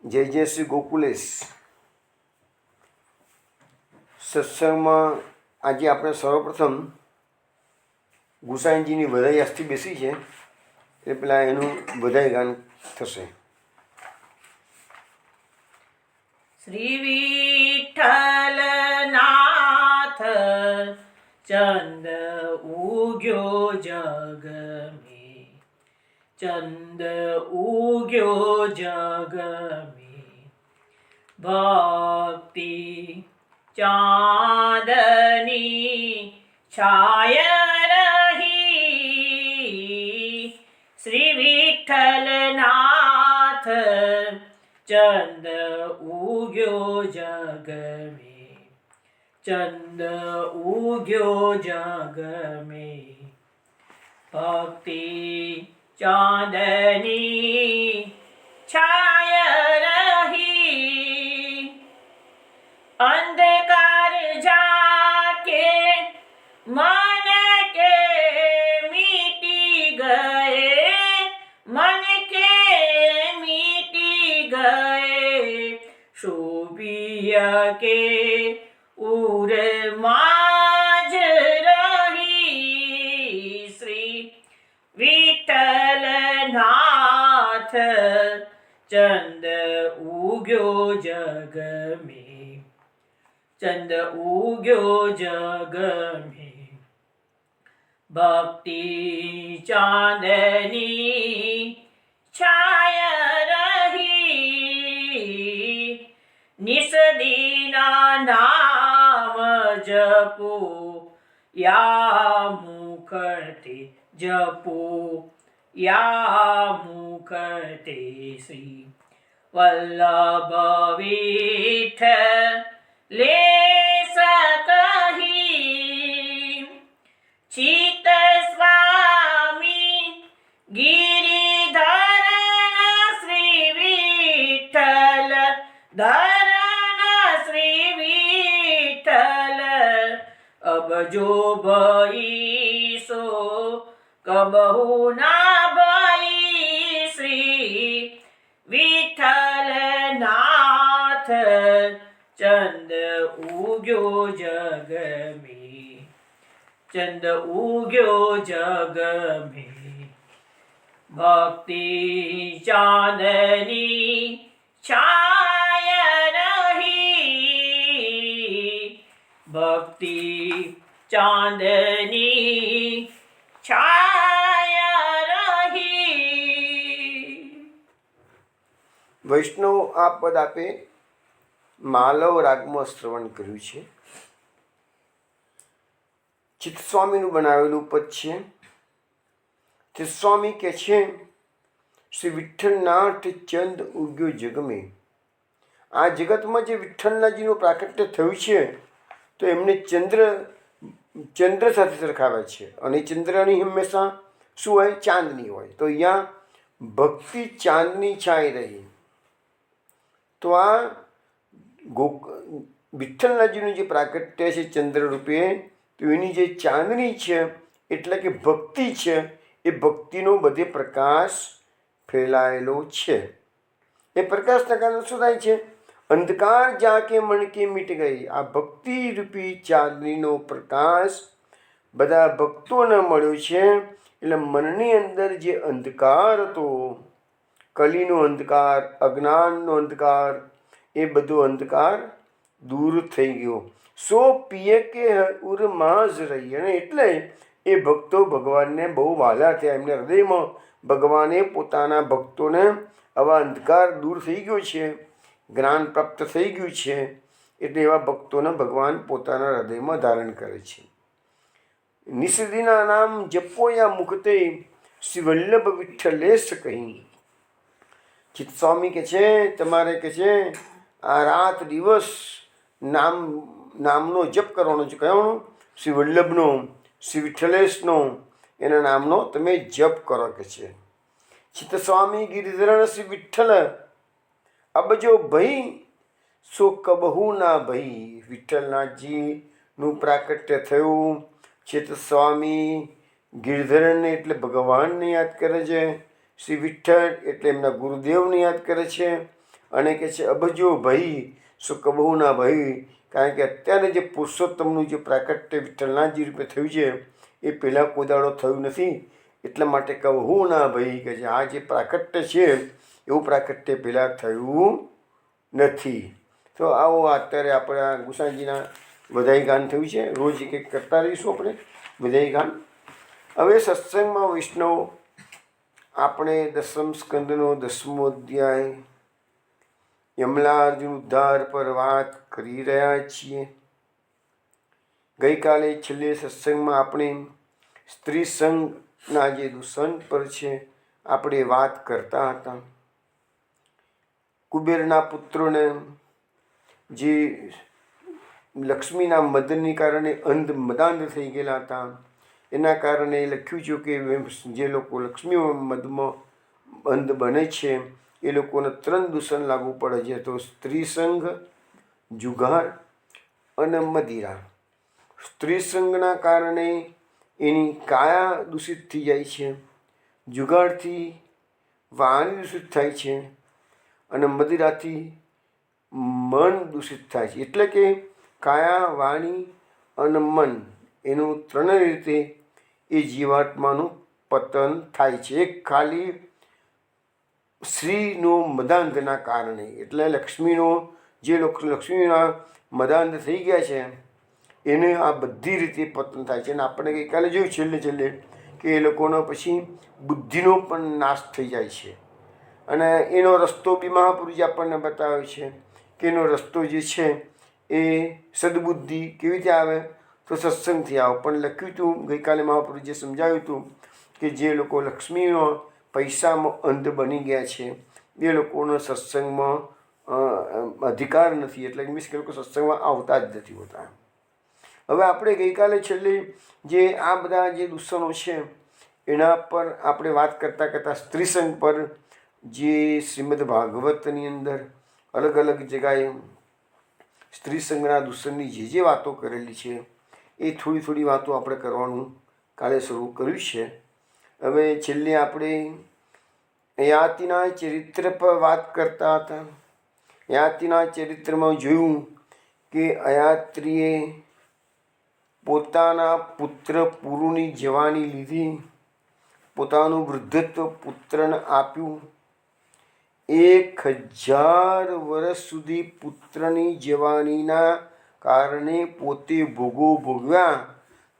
જય જય શ્રી ગોકુલેશ. સત્સંગમાં આજે આપણે સર્વપ્રથમ ગુસાઈજીની વધાઈ આજથી બેસી છે એટલે પેલા એનું વધાઈ ગાન થશે. શ્રી વિઠ્ઠલનાથ ચંદ ઉગ્યો જગ મેં, ચંદ ઉગ્યો જગ મેં, ભક્તિ ચાંદની છાયા રહી. શ્રી વિઠ્ઠલનાથ ચંદ ઉગ્યો જગ મેં, ચંદ ઉગ્યો જગ મેં, ભક્તિ ચાંદની છાયા રહી. અંધકાર જાકે મન કે મીટી ગए, मन के मिटी गए, शोभिया के उर माज रही. श्री विठ्ठलनाथ चंद उग्यो जग में, चंद उग्यो जग में, भक्ति चांदनी छाया रही. निसदीना नाम जपो या मुखते जपो या मुखते. श्री वल्लभ विठ्ठलेश कही. चित स्वामी गिरिधरण श्री विठ्ठल धरण श्री विठ्ठल. अब जो भई सो कबहु ना भई. श्री विठ्ठलनाथ चंद उग्यो जग में, चंद उग्यो जग में, भक्ति चांदनी छाया रही. भक्ति चांदनी छाया रही. વૈષ્ણવ આ પદ આપે માલવ રાગમાં શ્રવણ કર્યું છે. ચિત્તસ્વામીનું બનાવેલું પદ છે. ચિત્તસ્વામી કે છે શ્રી વિઠ્ઠલનાથ ચંદ ઉગ્યો જગમે. આ જગતમાં જે વિઠ્ઠલનાથજીનું પ્રાકટ્ય થયું છે તો એમને ચંદ્ર સાથે સરખાવે છે અને ચંદ્રની હંમેશા શું હોય? ચાંદની હોય. તો અહીંયા ભક્તિ ચાંદની છાઈ રહી. તો આ વિઠ્ઠલનાથજીનું જે પ્રાકટ્ય છે ચંદ્ર રૂપે, તો એની જે ચાંદની છે એટલે કે ભક્તિ છે, એ ભક્તિનો બધે પ્રકાશ ફેલાયેલો છે. એ પ્રકાશના કારણે શું થાય છે? અંધકાર જાકે મન કે મીટ ગઈ. આ ભક્તિ રૂપી ચાંદનીનો પ્રકાશ બધા ભક્તોને મળ્યો છે. એટલે મનની અંદર જે અંધકાર હતો, કલીનો અંધકાર, અજ્ઞાનનો અંધકાર, એ બધો અંધકાર દૂર થઈ ગયો. સો પિયે કે ઉર માઝ રહી. અને એટલે એ ભક્તો ભગવાનને બહુ વહાલા થયા. એમને હૃદયમાં ભગવાને પોતાના ભક્તોને આવા અંધકાર દૂર થઈ ગયો છે, જ્ઞાન પ્રાપ્ત થઈ ગયું છે. એટલે એવા ભક્તોને ભગવાન પોતાના હૃદયમાં ધારણ કરે છે. નિષદીના નામ જપો યા મુખતે શ્રી વલ્લભ વિઠ્ઠલેશ કહી. ચિત્તસ્વામી કે છે તમારે કે છે આ રાત દિવસ નામનો જપ કરવાનો છે. કયોનો? શ્રી વલ્લભનો, શ્રી વિઠ્ઠલેશનો, એના નામનો તમે જપ કરો કે છે. ચિત્તસ્વામી ગિરિધરણ શ્રી વિઠ્ઠલ અબ જો ભઈ સો કબહુ ના ભઈ. વિઠ્ઠલનાથજીનું પ્રાકટ્ય થયું. ચિત્તસ્વામી ગિરધરને એટલે ભગવાનને યાદ કરે છે, શ્રી વિઠ્ઠલ એટલે એમના ગુરુદેવને યાદ કરે છે, અને કહે છે અબજો ભઈ શું કબહુ ના ભઈ, કારણ કે અત્યારે જે પુરુષોત્તમનું જે પ્રાકટ્ય વિઠ્ઠલનાથજી રૂપે થયું છે એ પહેલાં કોદાળો થયું નથી, એટલા માટે કબહુ ના ભઈ કે છે આ જે પ્રાકટ્ય છે એવું પ્રાકટ્ય પહેલાં થયું નથી. તો આવો અત્યારે આપણા ગુસાઈજીના વધાઈ ગાન થયું છે, રોજ એક એક કરતા રહીશું આપણે વધાઈ ગાન. હવે સત્સંગમાં વૈષ્ણવ આપણે દસમ સ્કંદનો 10મો અધ્યાય યમલાર્જુન ઉદ્ધાર પર વાત કરી રહ્યા છીએ. ગઈકાલે છેલ્લે સત્સંગમાં આપણે સ્ત્રી સંઘના જે દૂષણ પર છે આપણે વાત કરતા હતા. કુબેરના પુત્રોને જે લક્ષ્મીના મદનને કારણે મદાંધ થઈ ગયેલા હતા, એના કારણે લખ્યું છે કે જે લોકો લક્ષ્મી મદમાં અંધ બને છે એ લોકોને 3 દૂષણ લાગુ પડે છે. તો સ્ત્રી સંઘ, જુગાર અને મદિરા. સ્ત્રી સંઘના કારણે એની કાયા દૂષિત થઈ જાય છે, જુગારથી વાણી દૂષિત થાય છે અને મદિરાથી મન દૂષિત થાય છે. એટલે કે કાયા, વાણી અને મન એનું 3 રીતે એ જીવાત્માનું પતન થાય છે. એક ખાલી શ્રીનો મદાંધના કારણે, એટલે લક્ષ્મીનો જે લોકો લક્ષ્મીના મદાંધ થઈ ગયા છે એને આ બધી રીતે પતન થાય છે. અને આપણે ગઈકાલે જોયું છેલ્લે કે એ લોકોનો પછી બુદ્ધિનો પણ નાશ થઈ જાય છે. અને એનો રસ્તો બી મહાપુરુષે આપણને બતાવ્યો છે કે એનો રસ્તો જે છે એ સદબુદ્ધિ કેવી રીતે આવે, તો સત્સંગથી આવે. પણ લખ્યું હતું ગઈકાલે મહાપુરુષે સમજાવ્યું હતું કે જે લોકો લક્ષ્મીનો પૈસામાં અંધ બની ગયા છે એ લોકોનો સત્સંગમાં અધિકાર નથી, એટલે મીન્સ કે લોકો સત્સંગમાં આવતા જ નથી હોતા. હવે આપણે ગઈકાલે છેલ્લે જે આ બધા જે દૂષણો છે એના પર આપણે વાત કરતાં સ્ત્રી સંઘ પર જે શ્રીમદ ભાગવતની અંદર અલગ અલગ જગાએ સ્ત્રી સંઘના દૂષણની જે વાતો કરેલી છે એ થોડી વાતો આપણે કરવાનું કાલે શરૂ કર્યું છે. હવે છેલ્લે આપણે યાતિના ચરિત્ર પર વાત કરતા હતા. યાતિના ચરિત્રમાં જોયું કે અયાત્રીએ પોતાના પુત્ર પુરુની જવાની લીધી, પોતાનું વૃદ્ધત્વ પુત્રને આપ્યું. 1000 વર્ષ સુધી પુત્રની જવાનીના કારણે પોતે ભોગો ભોગવ્યા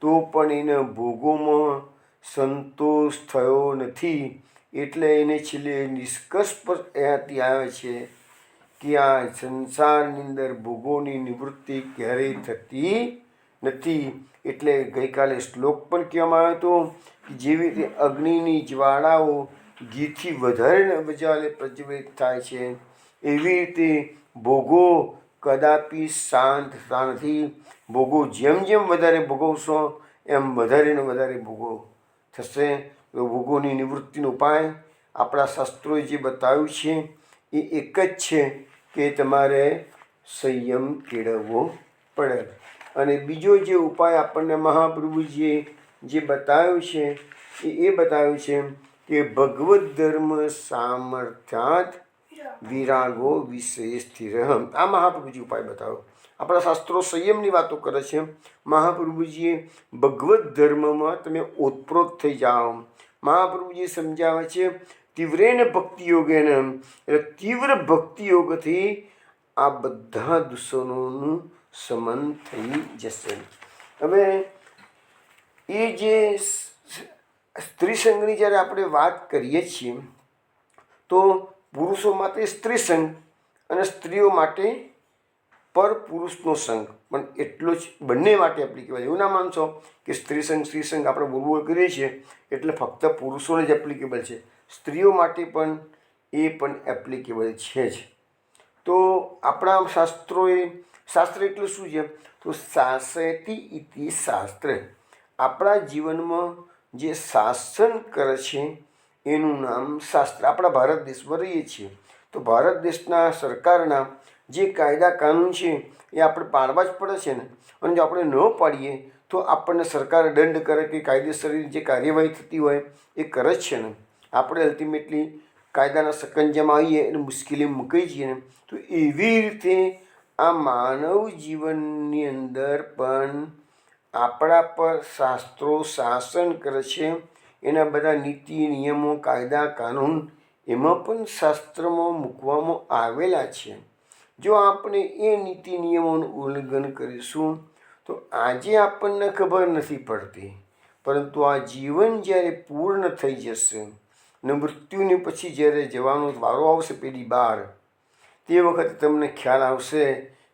તો પણ એને ભોગોમાં સંતોષ થયો નથી. એટલે એને છેલ્લે નિષ્કર્ષ પર અહીંયાથી આવે છે કે આ સંસારની અંદર ભોગોની નિવૃત્તિ ક્યારેય થતી નથી. એટલે ગઈકાલે શ્લોક પણ કહેવામાં આવ્યો હતો કે જેવી રીતે અગ્નિની જ્વાળાઓ ઘીથી વધારે બજાલે પ્રજ્વલિત થાય છે, એવી રીતે ભોગો કદાપી શાંત થતા નથી. ભોગો જેમ વધારે ભોગવશો એમ વધારે ને વધારે ભોગો થશે. તો ભોગોની નિવૃત્તિનો ઉપાય આપણા શાસ્ત્રોએ જે બતાવ્યું છે એ એક જ છે કે તમારે સંયમ કેળવવો પડે. અને બીજો જે ઉપાય આપણને મહાપ્રભુજીએ જે બતાવ્યું છે એ બતાવ્યું છે કે ભગવદ્ ધર્મ સામર્થ્યાત વિરાગો વિષય સ્થિર. આ મહાપ્રભુજી ઉપાય બતાવ્યો. આપણા શાસ્ત્રો સંયમની વાતો કરે છે. મહાપ્રભુજીએ ભગવદ્ ધર્મમાં તમે ઓતપ્રોત થઈ જાઓ. મહાપ્રભુજી સમજાવે છે તીવ્રેન ભક્તિ યોગેન, એટલે તીવ્ર ભક્તિ યોગથી આ બધા દૂષણોનું શમન થઈ જશે. હવે એ જે સ્ત્રી સંઘની જ્યારે આપણે વાત કરીએ છીએ તો પુરુષો માટે સ્ત્રી સંઘ અને સ્ત્રીઓ માટે પર પુરુષનો સંઘ પણ એટલો જ બંને માટે એપ્લિકેબલ. એવું ના માનશો કે સ્ત્રી સંઘ આપણે બોલબોલ કરીએ છીએ એટલે ફક્ત પુરુષોને જ એપ્લિકેબલ છે. સ્ત્રીઓ માટે પણ એ પણ એપ્લિકેબલ છે જ. તો આપણા શાસ્ત્ર એટલે શું છે, તો શાસયતિ ઇતિ શાસ્ત્ર. આપણા જીવનમાં જે શાસન કરે છે એનું નામ શાસ્ત્ર. આપણા ભારત દેશમાં રહીએ છીએ તો ભારત દેશના સરકારના જે કાયદા કાનૂન છે એ આપણે પાળવા જ પડે છે ને. અને જો આપણે ન પાડીએ તો આપણને સરકાર દંડ કરે કે કાયદેસરની જે કાર્યવાહી થતી હોય એ કરે જ છે ને. આપણે અલ્ટિમેટલી કાયદાના સકંજામાં આવીએ અને મુશ્કેલી મૂકાઈ જઈએ ને, તો એવી રીતે આ માનવ જીવનની અંદર પણ આપણા પર શાસ્ત્રો શાસન કરે છે. એના બધા નીતિ નિયમો કાયદા કાનૂન એમાં પણ શાસ્ત્રમાં મૂકવામાં આવેલા છે. જો આપણે એ નીતિ નિયમોનું ઉલ્લંઘન કરીશું તો આજે આપણને ખબર નથી પડતી, પરંતુ આ જીવન જ્યારે પૂર્ણ થઈ જશે ને મૃત્યુની પછી જ્યારે જવાનો વારો આવશે પેલી બહાર, તે વખતે તમને ખ્યાલ આવશે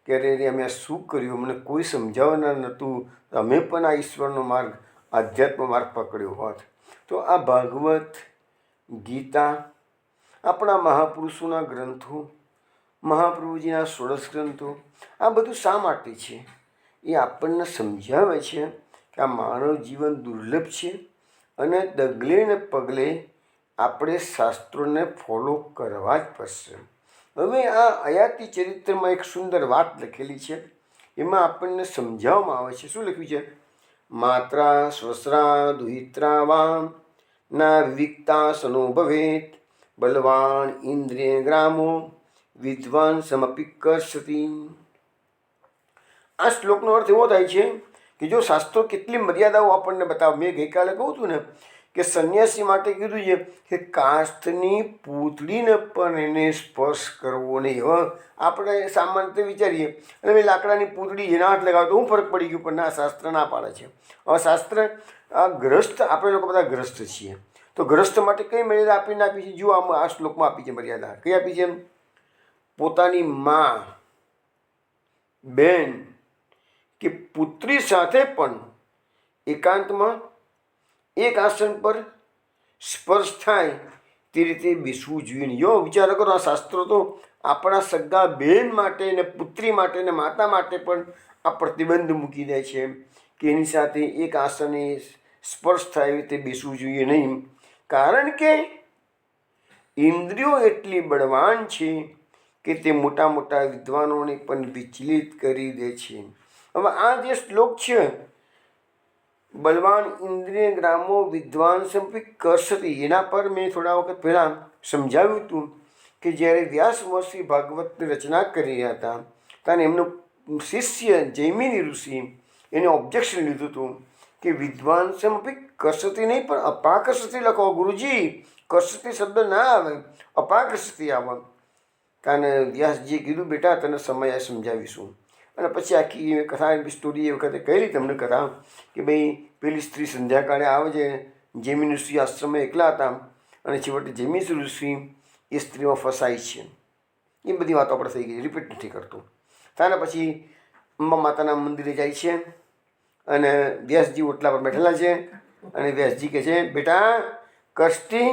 કે અરે અમે શું કર્યું, મને કોઈ સમજાવનાર નહોતું, અમે પણ આ ઈશ્વરનો માર્ગ આધ્યાત્મ માર્ગ પકડ્યો હોત. તો આ ભાગવત ગીતા આપણા મહાપુરુષોના ગ્રંથો, મહાપ્રભુજીના 16 ગ્રંથો, આ બધું શા માટે છે? એ આપણને સમજાવે છે કે આ માનવ જીવન દુર્લભ છે અને ડગલે ને પગલે આપણે શાસ્ત્રોને ફોલો કરવા જ પડશે. હવે આ અયાતિ ચરિત્રમાં એક સુંદર વાત લખેલી છે. એમાં આપણને સમજાવવામાં આવે છે. શું લખ્યું છે? માત્રા સ્વસ્રા દુહિત્રા વામ ના વિવિક્તા સનો ભવેત બલવાન ઇન્દ્રિય ગ્રામો વિદ્વાન સમપી કર્ષતિ. આ શ્લોકનો અર્થ એવો થાય છે કે જો શાસ્ત્રો કેટલી મર્યાદાઓ આપણને બતાવે. મેં ગઈકાલે કહું હતું ને કે સંન્યાસી માટે કીધું છે કે કાષ્ઠની પૂતળીને પણ એને સ્પર્શ કરવો નહીં. હવે આપણે સામાન્ય રીતે વિચારીએ અને ભાઈ લાકડાની પૂતળી એના હાથ લગાવે તો હું ફરક પડી ગયું, પણ ના, શાસ્ત્ર ના પાડે છે. હવે શાસ્ત્ર આ ગ્રસ્ત, આપણે લોકો બધા ગ્રસ્ત છીએ, તો ગ્રસ્ત માટે કઈ મર્યાદા આપી છે? જુઓ આ શ્લોકમાં આપી છે મર્યાદા. કઈ આપી છે? પોતાની મા, બેન કે પુત્રી સાથે પણ એકાંતમાં એક આસન પર સ્પર્શ થાય તે રીતે બેસવું જોઈએ નહીં. જો વિચાર કરો, આ શાસ્ત્રો તો આપણા સગા બહેન માટે ને પુત્રી માટે ને માતા માટે પણ આ પ્રતિબંધ મૂકી દે છે કે એની સાથે એક આસને સ્પર્શ થાય એવી રીતે બેસવું જોઈએ નહીં. કારણ કે ઇન્દ્રિયો એટલી બળવાન છે કે તે મોટા મોટા વિદ્વાનોને પણ વિચલિત કરી દે છે. હવે આ જે શ્લોક છે, બલવાન ઇન્દ્રિય ગ્રામો વિદ્વાન સંપિક કર્ષતિ, એના પર મેં થોડા વખત પહેલાં સમજાવ્યું હતું કે જ્યારે વ્યાસ મહર્ષિ ભાગવતની રચના કરી રહ્યા હતા ત્યારે એમનો શિષ્ય જૈમિની ઋષિ એને ઓબ્જેક્શન લીધું હતું કે વિદ્વાન સંપિક કર્ષતિ નહીં પણ અપાકર્ષતિ લખો. ગુરુજી, કર્ષતિ શબ્દ ના આવે, અપાકર્ષતિ આવે. કારણ વ્યાસજીએ કીધું બેટા તને સમય સમજાવીશું. અને પછી આખી કથા સ્ટોરી એ વખતે કહેલી તમને કથા કે ભાઈ પેલી સ્ત્રી સંધ્યાકાળે આવે છે, જૈમિની ઋષિ આશ્રમમાં એકલા હતા અને છેવટે જૈમિની ઋષિ એ સ્ત્રીમાં ફસાય છે. એ બધી વાતો આપણે થઈ ગઈ, રિપીટ નથી કરતો. ત્યાર પછી અંબા માતાના મંદિરે જાય છે અને વ્યાસજી ઓટલા પર બેઠેલા છે અને વ્યાસજી કહે છે બેટા કર્ષતિ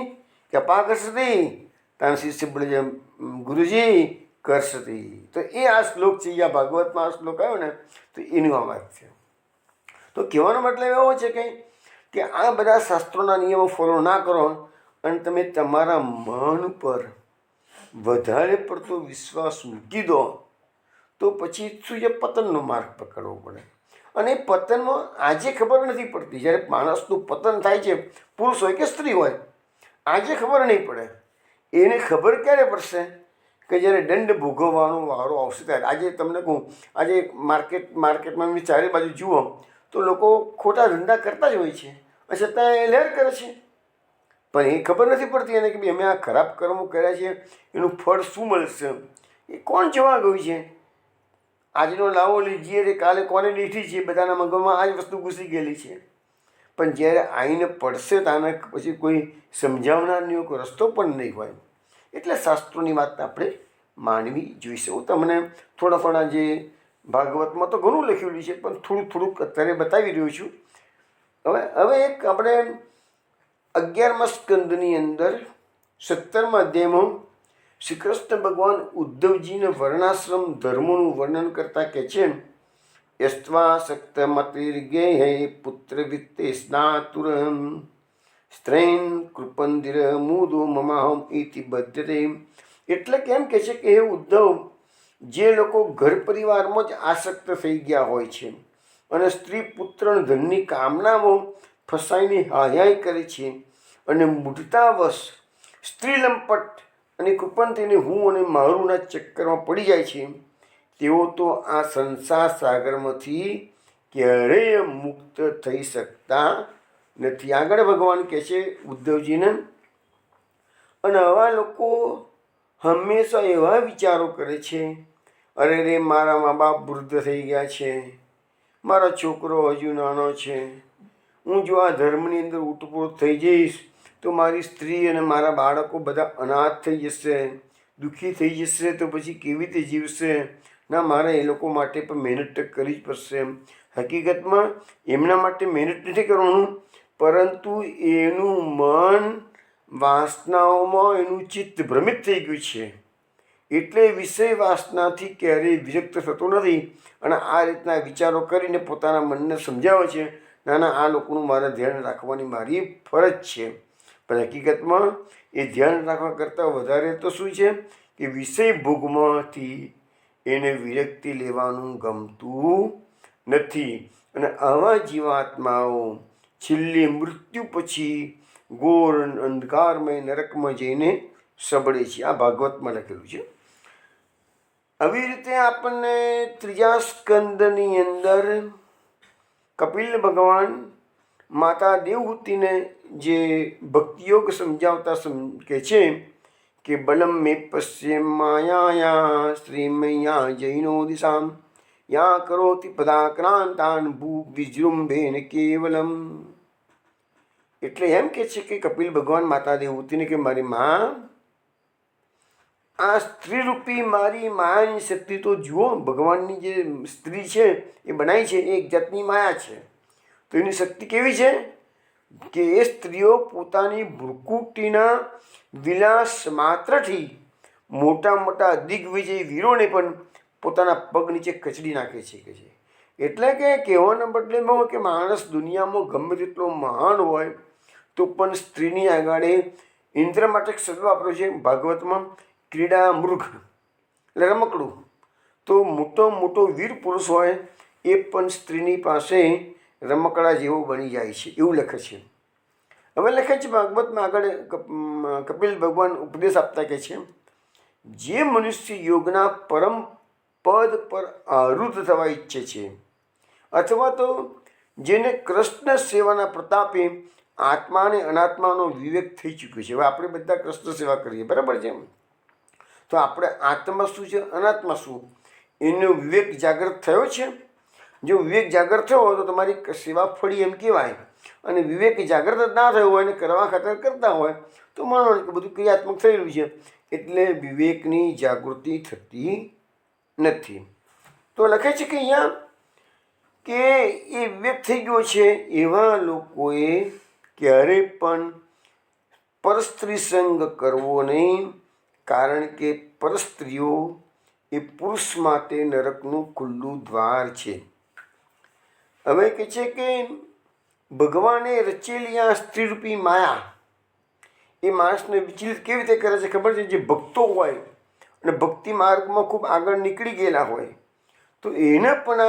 કે અપાકર્ષતિ? તારા શિષ્ય બોલે છે ગુરુજી કર્ષતિ. તો એ આ શ્લોક છે, આ ભાગવતમાં આ શ્લોક આવ્યો ને તો એનું આ વાત છે. તો કહેવાનો મતલબ એવો છે કે આ બધા શાસ્ત્રોના નિયમો ફોલો ના કરો અને તમે તમારા મન પર વધારે પડતો વિશ્વાસ મૂકી દો તો પછી શું છે, પતનનો માર્ગ પકડવો પડે. અને એ પતનમાં આજે ખબર નથી પડતી. જ્યારે માણસનું પતન થાય છે, પુરુષ હોય કે સ્ત્રી હોય, આજે ખબર નહીં પડે. એને ખબર ક્યારે પડશે? કે જ્યારે દંડ ભોગવવાનો વારો આવશે ત્યારે. આજે તમને કહું, આજે માર્કેટમાં ચારે બાજુ જુઓ તો લોકો ખોટા ધંધા કરતા જ હોય છે, છતાં એ લહેર કરે છે. પણ એ ખબર નથી પડતી એને કે ભાઈ અમે આ ખરાબ કર્મો કર્યા છે, એનું ફળ શું મળશે? એ કોણ જોવા ગયું છે? આજનો લાવો લીજીએ કાલે કોને લીધી છે, બધાના મગજમાં આ જ વસ્તુ ઘૂસી ગયેલી છે. પણ જ્યારે આઈને પડશે તાને પછી કોઈ સમજાવનારનો કોઈ રસ્તો પણ નહીં હોય. એટલે શાસ્ત્રોની વાત આપણે માનવી જોઈશે. હું તમને થોડા જે ભાગવતમાં તો ઘણું લખેલું છે પણ થોડુંક અત્યારે બતાવી રહ્યો છું. હવે એક આપણે 11મા સ્કંદની અંદર 17મા અધ્યાયમાં શ્રી કૃષ્ણ ભગવાન ઉદ્ધવજીને વર્ણાશ્રમ ધર્મોનું વર્ણન કરતા કહે છે યસ્ત્વા શક્તમતિર્ગેહે પુત્ર વિત્તે સ્નાતુરમ સ્ત્રૈન કૃપંદિર મુદો મમાહમ ઇતિ બદ્ધતે. એટલે કેમ કહે છે કે હે ઉદ્ધવ, જે લોકો ઘર પરિવારમાં જ આસક્ત થઈ ગયા હોય છે અને સ્ત્રી પુત્ર ધનની કામનામાં ફસાઈને હાયાઈ કરે છે અને મૂઢતાવશ સ્ત્રી લંપટ અને કૃપણ હું અને મારુંના ચક્કરમાં પડી જાય છે તેઓ તો આ સંસાર સાગરમાંથી ક્યારેય મુક્ત થઈ શકતા નથી. આગળ ભગવાન કહે છે ઉદ્ધવજીને, અને આવા લોકો હંમેશા એવા વિચારો કરે છે, અરે રે મારા મા બાપ વૃદ્ધ થઈ ગયા છે, મારો છોકરો હજુ નાનો છે, હું જો આ ધર્મની અંદર ઉટપૂટ થઈ જઈશ તો મારી સ્ત્રી અને મારા બાળકો બધા અનાથ થઈ જશે, દુઃખી થઈ જશે, તો પછી કેવી રીતે જીવશે? ના, મારે એ લોકો માટે પણ મહેનત કરવી જ પડશે. હકીકતમાં એમના માટે મહેનત નથી કરવાનું, પરંતુ એનું મન વાસનાઓમાં એનું ચિત્ત ભ્રમિત થઈ ગયું છે, એટલે વિષય વાસનાથી ક્યારેય વિરક્ત થતો નથી અને આ રીતના વિચારો કરીને પોતાના મનને સમજાવે છે, ના ના, આ લોકોનું મારે ધ્યાન રાખવાની મારી ફરજ છે. પણ હકીકતમાં એ ધ્યાન રાખવા કરતાં વધારે તો શું છે કે વિષય ભોગમાંથી એને વિરક્તિ લેવાનું ગમતું નથી. અને આવા જીવાત્માઓ છેલ્લે મૃત્યુ પછી ઘોર અંધકારમય નરકમાં જઈને સબળે છે. આ ભાગવતમાં લખેલું છે. આવી રીતે આપણને ત્રીજા સ્કંદની અંદર કપિલ ભગવાન માતા દેવહૂતિને જે ભક્તિયોગ સમજાવતા કહે છે કે બલમ મે પશ્ય માયા શ્રીમયા જૈનો દિશામ યા કરોતિ પદાક્રાંતાન ભૂ વિજૃંભેન કેવલમ. એટલે એમ કે છે કે કપિલ ભગવાન માતા દેવહૂતિને કે મારી માં, આ સ્ત્રીરૂપી મારી માયાની શક્તિ તો જુઓ. ભગવાનની જે સ્ત્રી છે એ બનાવી છે એ એક જાતની માયા છે. તો એની શક્તિ કેવી છે કે એ સ્ત્રીઓ પોતાની ભ્રુકુટીના વિલાસ માત્રથી મોટા મોટા દિગ્વિજય વીરોને પણ પોતાના પગ નીચે કચડી નાખે છે. એટલે કે કહેવાના બદલેમાં કે માણસ દુનિયામાં ગમે તેટલો મહાન હોય તો પણ સ્ત્રીની આગળ ઇન્દ્ર માટે એક શબ્દ વાપર્યો છે ભાગવતમાં, ક્રીડા મૃગ, એટલે રમકડું. તો મોટો વીર પુરુષ હોય એ પણ સ્ત્રીની પાસે રમકડા જેવો બની જાય છે, એવું લખે છે. હવે લખે છે ભાગવતમાં આગળ કપિલ ભગવાન ઉપદેશ આપતા કહે છે, જે મનુષ્ય યોગના પરમ પદ પર આરૂઢ થવા ઈચ્છે છે, અથવા તો જેને કૃષ્ણ સેવાના પ્રતાપે આત્મા અને અનાત્માનો વિવેક થઈ ચૂક્યો છે. હવે આપણે બધા કૃષ્ણ સેવા કરીએ, બરાબર છે, તો આપણે આત્મા શું છે, અનાત્મા શું, એનો વિવેક જાગૃત થયો છે. જો વિવેક જાગૃત થયો હોય તો તમારી સેવા ફળી એમ કહેવાય, અને વિવેક જાગૃત જ ના થયો હોય અને કરવા ખાતર કરતા હોય તો માનો કે બધું ક્રિયાત્મક થયેલું છે, એટલે વિવેકની જાગૃતિ થતી નથી. તો લખે છે કે અહીંયા કે એ વિવેક થઈ ગયો છે એવા લોકોએ ક્યારે પણ પરસ્ત્રી સંગ કરવો નહીં, કારણ કે પરસ્ત્રીઓ એ પુરુષ માટે નરકનું ખુલ્લું દ્વાર છે. હવે કહે છે કે ભગવાને રચેલી આ સ્ત્રીરૂપી માયા એ માણસને વિચલિત કેવી રીતે કરે છે ખબર છે? જે ભક્તો હોય અને ભક્તિ માર્ગમાં ખૂબ આગળ નીકળી ગયેલા હોય તો એને પણ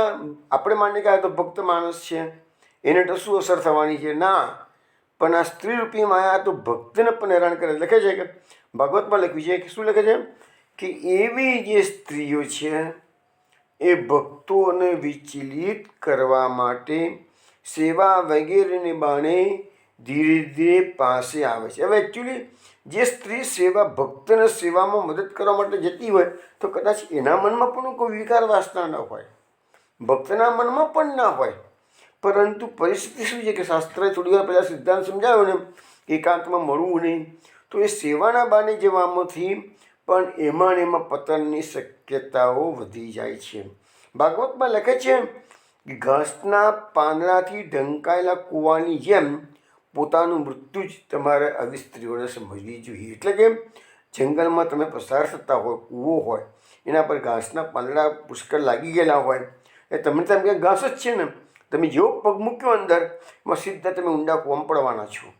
આપણે માની કે તો ભક્ત માણસ છે, એને તો શું અસર થવાની છે? ના, પણ આ સ્ત્રીરૂપી માયા તો ભક્તને પણ હેરાન કરે. લખે છે કે ભાગવતમાં લખ્યું છે કે શું લખે છે કે એવી જે સ્ત્રીઓ છે એ ભક્તોને વિચલિત કરવા માટે સેવા વગેરેને બાણે ધીરે ધીરે પાસે આવે છે. હવે એકચ્યુઅલી જે સ્ત્રી ભક્તને સેવામાં મદદ કરવા માટે જતી હોય તો કદાચ એના મનમાં પણ કોઈ વિકાર વાસના ન હોય, ભક્તના મનમાં પણ ના હોય, પરંતુ પરિસ્થિતિ શું છે કે શાસ્ત્રએ થોડી વાર પહેલાં સિદ્ધાંત સમજાવ્યો ને એકાંતમાં મળવું નહીં, તો એ સેવાના બાને જવામાંથી પણ એમાં પતનની શક્યતાઓ વધી જાય છે. ભાગવતમાં લખે છે કે ઘાસના પાંદડાથી ઢંકાયેલા કૂવાની જેમ પોતાનું મૃત્યુ જ તમારે આવી સ્ત્રીઓને સમજવી જોઈએ. એટલે કે જંગલમાં તમે પસાર થતા હોય, કૂવો હોય, એના પર ઘાસના પાંદડા પુષ્કળ લાગી ગયેલા હોય, એ તમને તેમ કે ઘાસ જ છે ને, તમે જેવો પગ મૂક્યો અંદર એમાં સીધા તમે ઊંડા કૂવામાં પડવાના છો.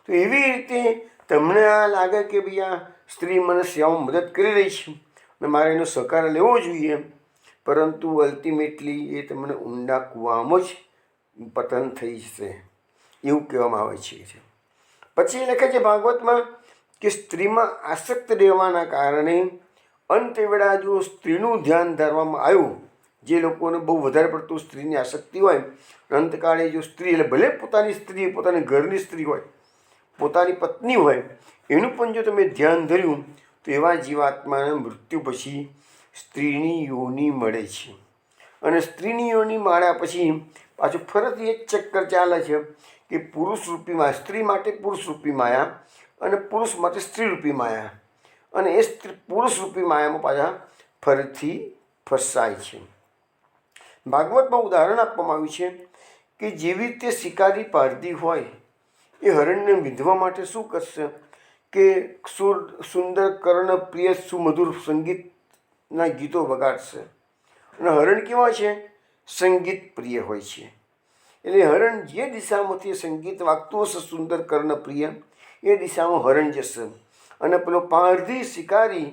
તો એવી રીતે તમને આ લાગે કે ભાઈ આ સ્ત્રી મને સેવામાં મદદ કરી રહી છે અને મારે એનો સહકાર લેવો જોઈએ, પરંતુ અલ્ટિમેટલી એ તમને ઊંડા કૂવામાં જ પતન થઈ જશે, એવું કહેવામાં આવે છે. પછી લખે છે ભાગવતમાં કે સ્ત્રીમાં આસક્ત રહેવાના કારણે અંતવેળા જો સ્ત્રીનું ધ્યાન ધરવામાં આવ્યું, જે લોકોને બહુ વધારે પડતું સ્ત્રીની આસક્તિ હોય, અંતકાળે જો સ્ત્રી એટલે ભલે પોતાની સ્ત્રી, પોતાની ઘરની સ્ત્રી હોય, પોતાની પત્ની હોય, એનું પણ જો તમે ધ્યાન ધર્યું તો એવા જીવાત્માના મૃત્યુ પછી સ્ત્રીની યોનિ મળે છે. અને સ્ત્રીની યોનિ મળ્યા પછી પાછું ફરીથી એક ચક્કર ચાલે છે કે પુરુષ રૂપી માયા, સ્ત્રી માટે પુરુષ રૂપી માયા અને પુરુષ માટે સ્ત્રી રૂપી માયા, અને એ પુરુષ રૂપી માયામાં પાછા ફરીથી ફસાય છે. ભાગવતમાં ઉદાહરણ આપવામાં આવ્યું છે કે જેવી રીતે શિકારી પારધી હોય એ હરણને વિંધવા માટે શું કરશે કે સુંદર કર્ણ પ્રિય સુમધુર સંગીતના ગીતો વગાડશે. અને હરણ કેવા છે? સંગીત પ્રિય હોય છે. એટલે હરણ જે દિશામાંથી સંગીત વાગતું હશે સુંદર કર્ણ પ્રિય, એ દિશામાં હરણ જશે. અને પેલો પારધી શિકારી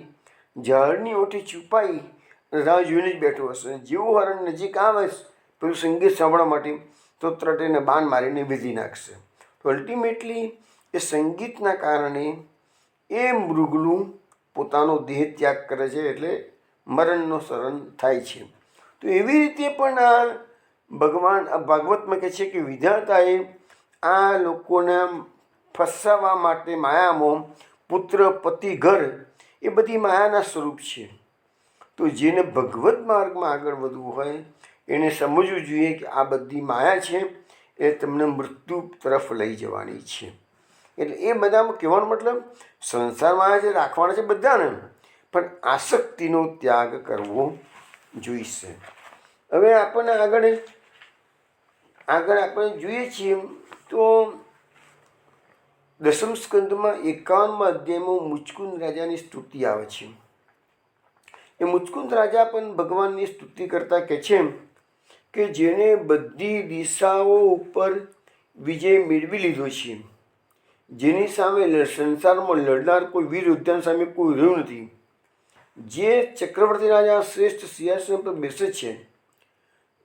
ઝાડની ઓઠે છુપાઈ રાહ જોઈને જ બેઠો હશે. જેવું હરણ નજીક આવે પેલું સંગીત સાંભળવા માટે તો તરત એને બાણ મારીને વિધી નાખશે. તો અલ્ટિમેટલી એ સંગીતના કારણે એ મૃગનું પોતાનો દેહ ત્યાગ કરે છે, એટલે મરણનો શરણ થાય છે. તો એવી રીતે પણ આ ભગવાન ભાગવતમાં કહે છે કે વિધાતાએ આ લોકોને ફસાવવા માટે માયામાં પુત્ર, પતિ, ઘર એ બધી માયાના સ્વરૂપ છે. તો જેને ભગવત માર્ગમાં આગળ વધવું હોય એને સમજવું જોઈએ કે આ બધી માયા છે, એ તમને મૃત્યુ તરફ લઈ જવાની છે. એટલે એ બધામાં કહેવાનો મતલબ સંસારમાં જે રાખવાના છે બધાને, પણ આસક્તિનો ત્યાગ કરવો જોઈશે. હવે આપણને આગળ આપણે જોઈએ છીએ તો 10મ સ્કંદમાં 51મા અધ્યાયમાં મુચકુંદ રાજાની સ્તુતિ આવે છે. એ મુચકુંદ રાજા પણ ભગવાનની સ્તુતિ કરતા કહે છે કે જેને બધી દિશાઓ ઉપર વિજય મેળવી લીધો છે, જેની સામે સંસારમાં લડનાર કોઈ વીર યોદ્ધા સામે કોઈ રહ્યું નથી, જે ચક્રવર્તી રાજા શ્રેષ્ઠ સિંહાસન પર બેસે છે.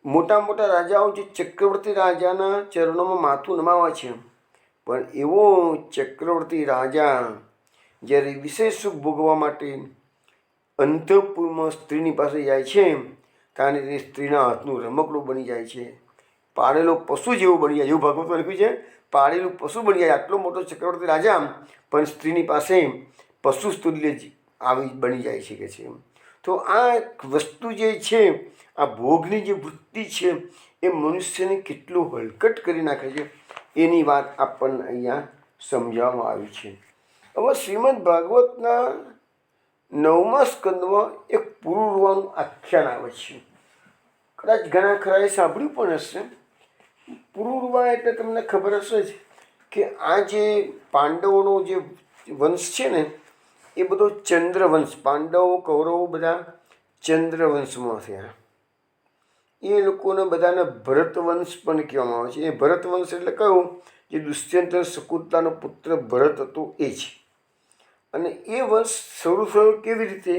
મોટા મોટા રાજાઓ જે ચક્રવર્તી રાજાના ચરણોમાં માથું નમાવે છે, પણ એવો ચક્રવર્તી રાજા જ્યારે વિશેષ સુખ ભોગવવા માટે અંતઃપુરમાં સ્ત્રીની પાસે જાય છે, ત્યારે તે સ્ત્રીના હાથનું રમકડું બની જાય છે, પાળેલો પશુ જેવું બની જાય. એવું ભાગવતમાં લખ્યું છે, પાળેલું પશુ બની જાય. આટલો મોટો ચક્રવર્તી રાજા પણ સ્ત્રીની પાસે પશુ તુલ્ય આવી બની જાય છે કે છે. તો આ વસ્તુ જે છે, આ ભોગની જે વૃત્તિ છે, એ મનુષ્યને કેટલું હલકટ કરી નાખે છે એની વાત આપણને અહીંયા સમજાવવામાં આવી છે. હવે શ્રીમદ ભાગવતના 9મા સ્કંદમાં એક પુરુરવાનું આખ્યાન આવે છે. કદાચ ઘણા ખરાએ સાંભળ્યું પણ હશે. પુરુરવા એટલે તમને ખબર હશે જ કે આ જે પાંડવોનો જે વંશ છે ને, એ બધો ચંદ્રવંશ, પાંડવો કૌરવો બધા ચંદ્રવંશમાં થયા. એ લોકોને બધાને ભરતવંશ પણ કહેવામાં આવે છે. એ ભરતવંશ એટલે કયું? જે દુષ્યંત શકુંતલાનો પુત્ર ભરત હતો એ જ. અને એ વંશ શરૂ થયો કેવી રીતે?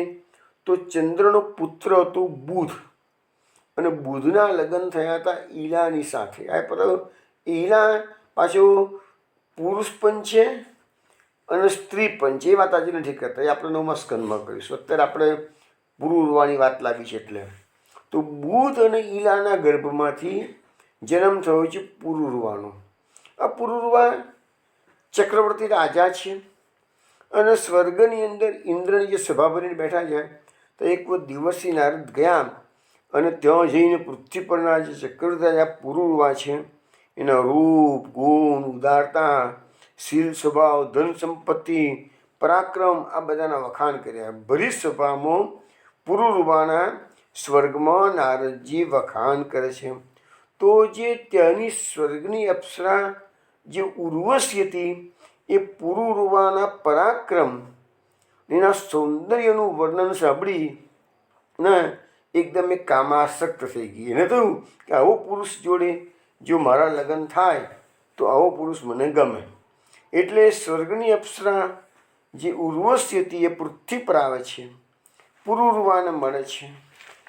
તો ચંદ્રનો પુત્ર હતો બુધ, અને બુધના લગ્ન થયા હતા ઈલાની સાથે. આ પર ઈલા પાછો પુરુષ પણ છે અને સ્ત્રી પણ છે. એ વાત આજે નથી કરતા, એ આપણે 9મા સ્કંદમાં કરીશું. અત્યારે આપણે પુરુરવાની વાત લાગી છે એટલે. તો બુધ અને ઈલાના ગર્ભમાંથી જન્મ થયો છે પુરુરવાનો. આ પુરુરવા ચક્રવર્તી રાજા છે, અને સ્વર્ગની અંદર ઇન્દ્રની જે સભા ભરીને બેઠા છે, તો એક દિવસથી નારદ ગયા અને ત્યાં જઈને પૃથ્વી પરના જે ચક્રવર્તી રાજા પુરુરવા છે એના રૂપ, ગુણ, ઉદારતા, શીલ, સ્વભાવ, ધન સંપત્તિ, પરાક્રમ આ બધાના વખાણ કર્યા. ભરી સભામાં પુરુરવાના સ્વર્ગમાં નારદજી વખાણ કરે છે. તો જે ત્યાંની સ્વર્ગની અપ્સરા જે ઉર્વશી હતી, એ પુરુરવાના પરાક્રમ એના સૌંદર્યનું વર્ણન સાંભળી ને એકદમ એ કામાસક્ત થઈ ગઈ. એને થયું કે આવો પુરુષ જોડે જો મારા લગ્ન થાય તો આવો પુરુષ મને ગમે. એટલે સ્વર્ગની અપ્સરા જે ઉર્વશી હતી એ પૃથ્વી પર આવે છે, પુરુરવાને મળે છે.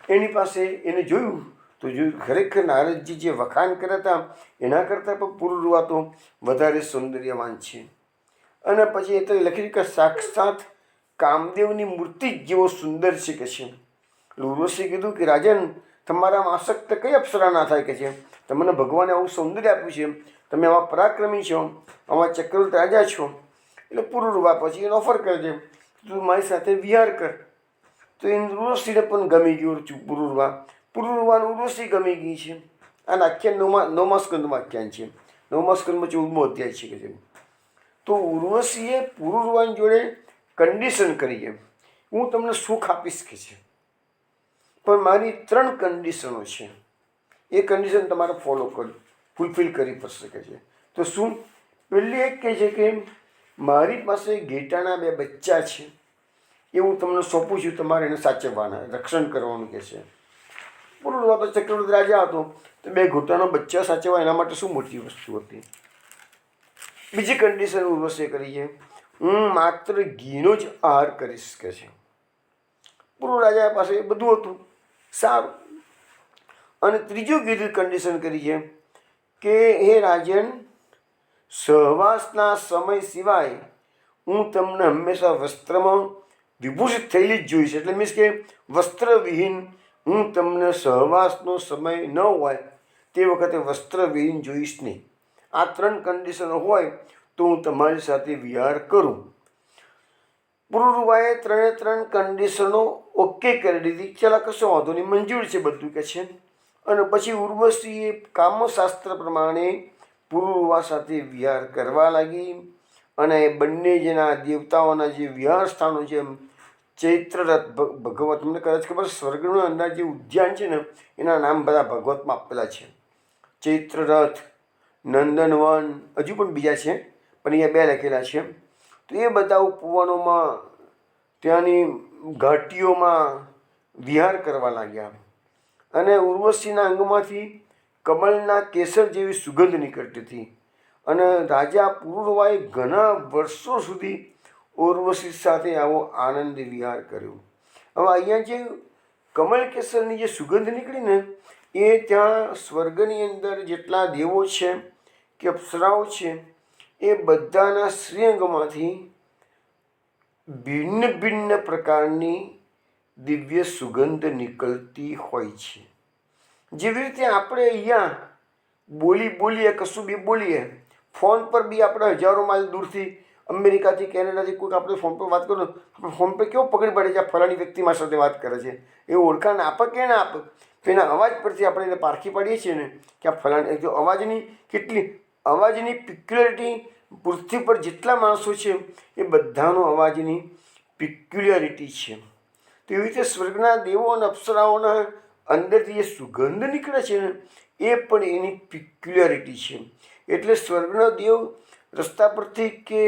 એની પાસે એને જોયું તો જોયું ખરેખર નારદજી જે વખાણ કર્યા હતા એના કરતાં પણ પુરુરવા તો વધારે સૌંદર્યવાન છે. અને પછી એ તો લખ્યું કે સાક્ષાત કામદેવની મૂર્તિ જ જેવો સુંદર છે કે છે. ઉર્વશીએ કીધું કે રાજન, તમારામાં આસક્ત કઈ અપ્સરા ના થાય કે છે. તમને ભગવાને આવું સૌંદર્ય આપ્યું છે, તમે આવા પરાક્રમી છો, આવા ચક્રવર્તી રાજા છો. એટલે પુરુરવા પછી એને ઓફર કરે છે, તું મારી સાથે વિહાર કર. તો એ ઉર્વશીને પણ ગમી ગયું પુરુરવા. પુરુરવાનું ઉર્વશી ગમી ગઈ છે. આ આખ્યાન નવમા સ્કંદમાં આખ્યાન છે. નવમા સ્કંદમાં 14મો અધ્યાય છે કે છે. તો ઉર્વશીએ પુરુરવાની જોડે કન્ડિશન કરી છે, હું તમને સુખ આપીશ કે છે, પણ મારી 3 કન્ડિશનો છે. એ કન્ડિશન તમારે ફૂલફિલ કરવી પડશે કે છે. તો શું? પહેલી એક કહે છે કે મારી પાસે ઘેટાના 2 બચ્ચા છે, એ હું તમને સોંપું છું, તમારે એને સાચવવાના, રક્ષણ કરવાનું કે છે. પુરુરવા તો ચક્રવર્તી રાજા હતો, તો 2 ઘોટાના બચ્ચા સાચવવા એના માટે શું મોટી વસ્તુ હતી. બીજી કન્ડિશન ઉર્વશીએ કરી છે, હું માત્ર ઘીનો જ આહાર કરીશ કે છે. પુરુ રાજા પાસે બધું હતું, સારું. અને ત્રીજું કન્ડિશન કરી છે કે હે રાજન, સહવાસના સમય સિવાય હું તમને હંમેશા વસ્ત્રમાં વિભૂષિત થયેલી જ જોઈશ. એટલે મીન્સ કે વસ્ત્રવિહીન હું તમને સહવાસનો સમય ન હોય તે વખતે વસ્ત્રવિહીન જોઈશ નહીં. આ 3 કન્ડિશનો હોય તો હું તમારી સાથે વિહાર કરું. પુરુરવાએ 3 કન્ડિશનો ઓકે કરી દીધી. ચાલો કશો વાંધો નહીં, મંજૂર છે બધું કે છે. અને પછી ઉર્વશીએ કામશાસ્ત્ર પ્રમાણે પુરુરવા સાથે વિહાર કરવા લાગી. અને બંને જેના દેવતાઓના જે વિહાર સ્થાનો છે, ચૈત્રરથ ભગવત, તમને કદાચ ખબર, સ્વર્ગનું અંદર જે ઉદ્યાન છે ને એના નામ બધા ભગવતમાં આપેલા છે. ચૈત્રરથ, નંદનવન, હજુ પણ બીજા છે, પણ અહીંયા 2 લખેલા છે. તો એ બધા ઉપવનોમાં, ત્યાંની ઘાટીઓમાં વિહાર કરવા લાગ્યા. અને ઉર્વશીના અંગમાંથી કમળના કેસર જેવી સુગંધ નીકળતી હતી. અને રાજા પુરુરવાએ ઘણા વર્ષો સુધી ઉર્વશી સાથે આવો આનંદ વિહાર કર્યો. હવે અહીંયા જે કમળ કેસરની જે સુગંધ નીકળી ને, એ ત્યાં સ્વર્ગની અંદર જેટલા દેવો છે કે અપ્સરાઓ છે, એ બધાના શ્રીઅંગમાંથી ભિન્ન ભિન્ન પ્રકારની દિવ્ય સુગંધ નીકળતી હોય છે. જેવી રીતે આપણે અહીંયા બોલીએ, કશું બી બોલીએ, ફોન પર બી આપણે હજારો માઇલ દૂરથી, અમેરિકાથી, કેનેડાથી કોઈક આપણે ફોન પર વાત કરો, આપણે ફોન પર કેવો પકડી પડે છે આ ફલાણી વ્યક્તિ મારી સાથે વાત કરે છે. એ ઓળખાણ આપે કે ના આપે, તો એના અવાજ પરથી આપણે એને પારખી પાડીએ છીએ ને કે આ ફલાણી. જો અવાજની અવાજની પિક્યુલરિટી, પૃથ્વી પર જેટલા માણસો છે એ બધાનો અવાજની પિક્યુલરિટી છે. તો એવી રીતે સ્વર્ગના દેવો અને અપ્સરાઓના અંદરથી જે સુગંધ નીકળે છે ને, એ પણ એની પિક્યુલરિટી છે. એટલે સ્વર્ગના દેવ રસ્તા પરથી કે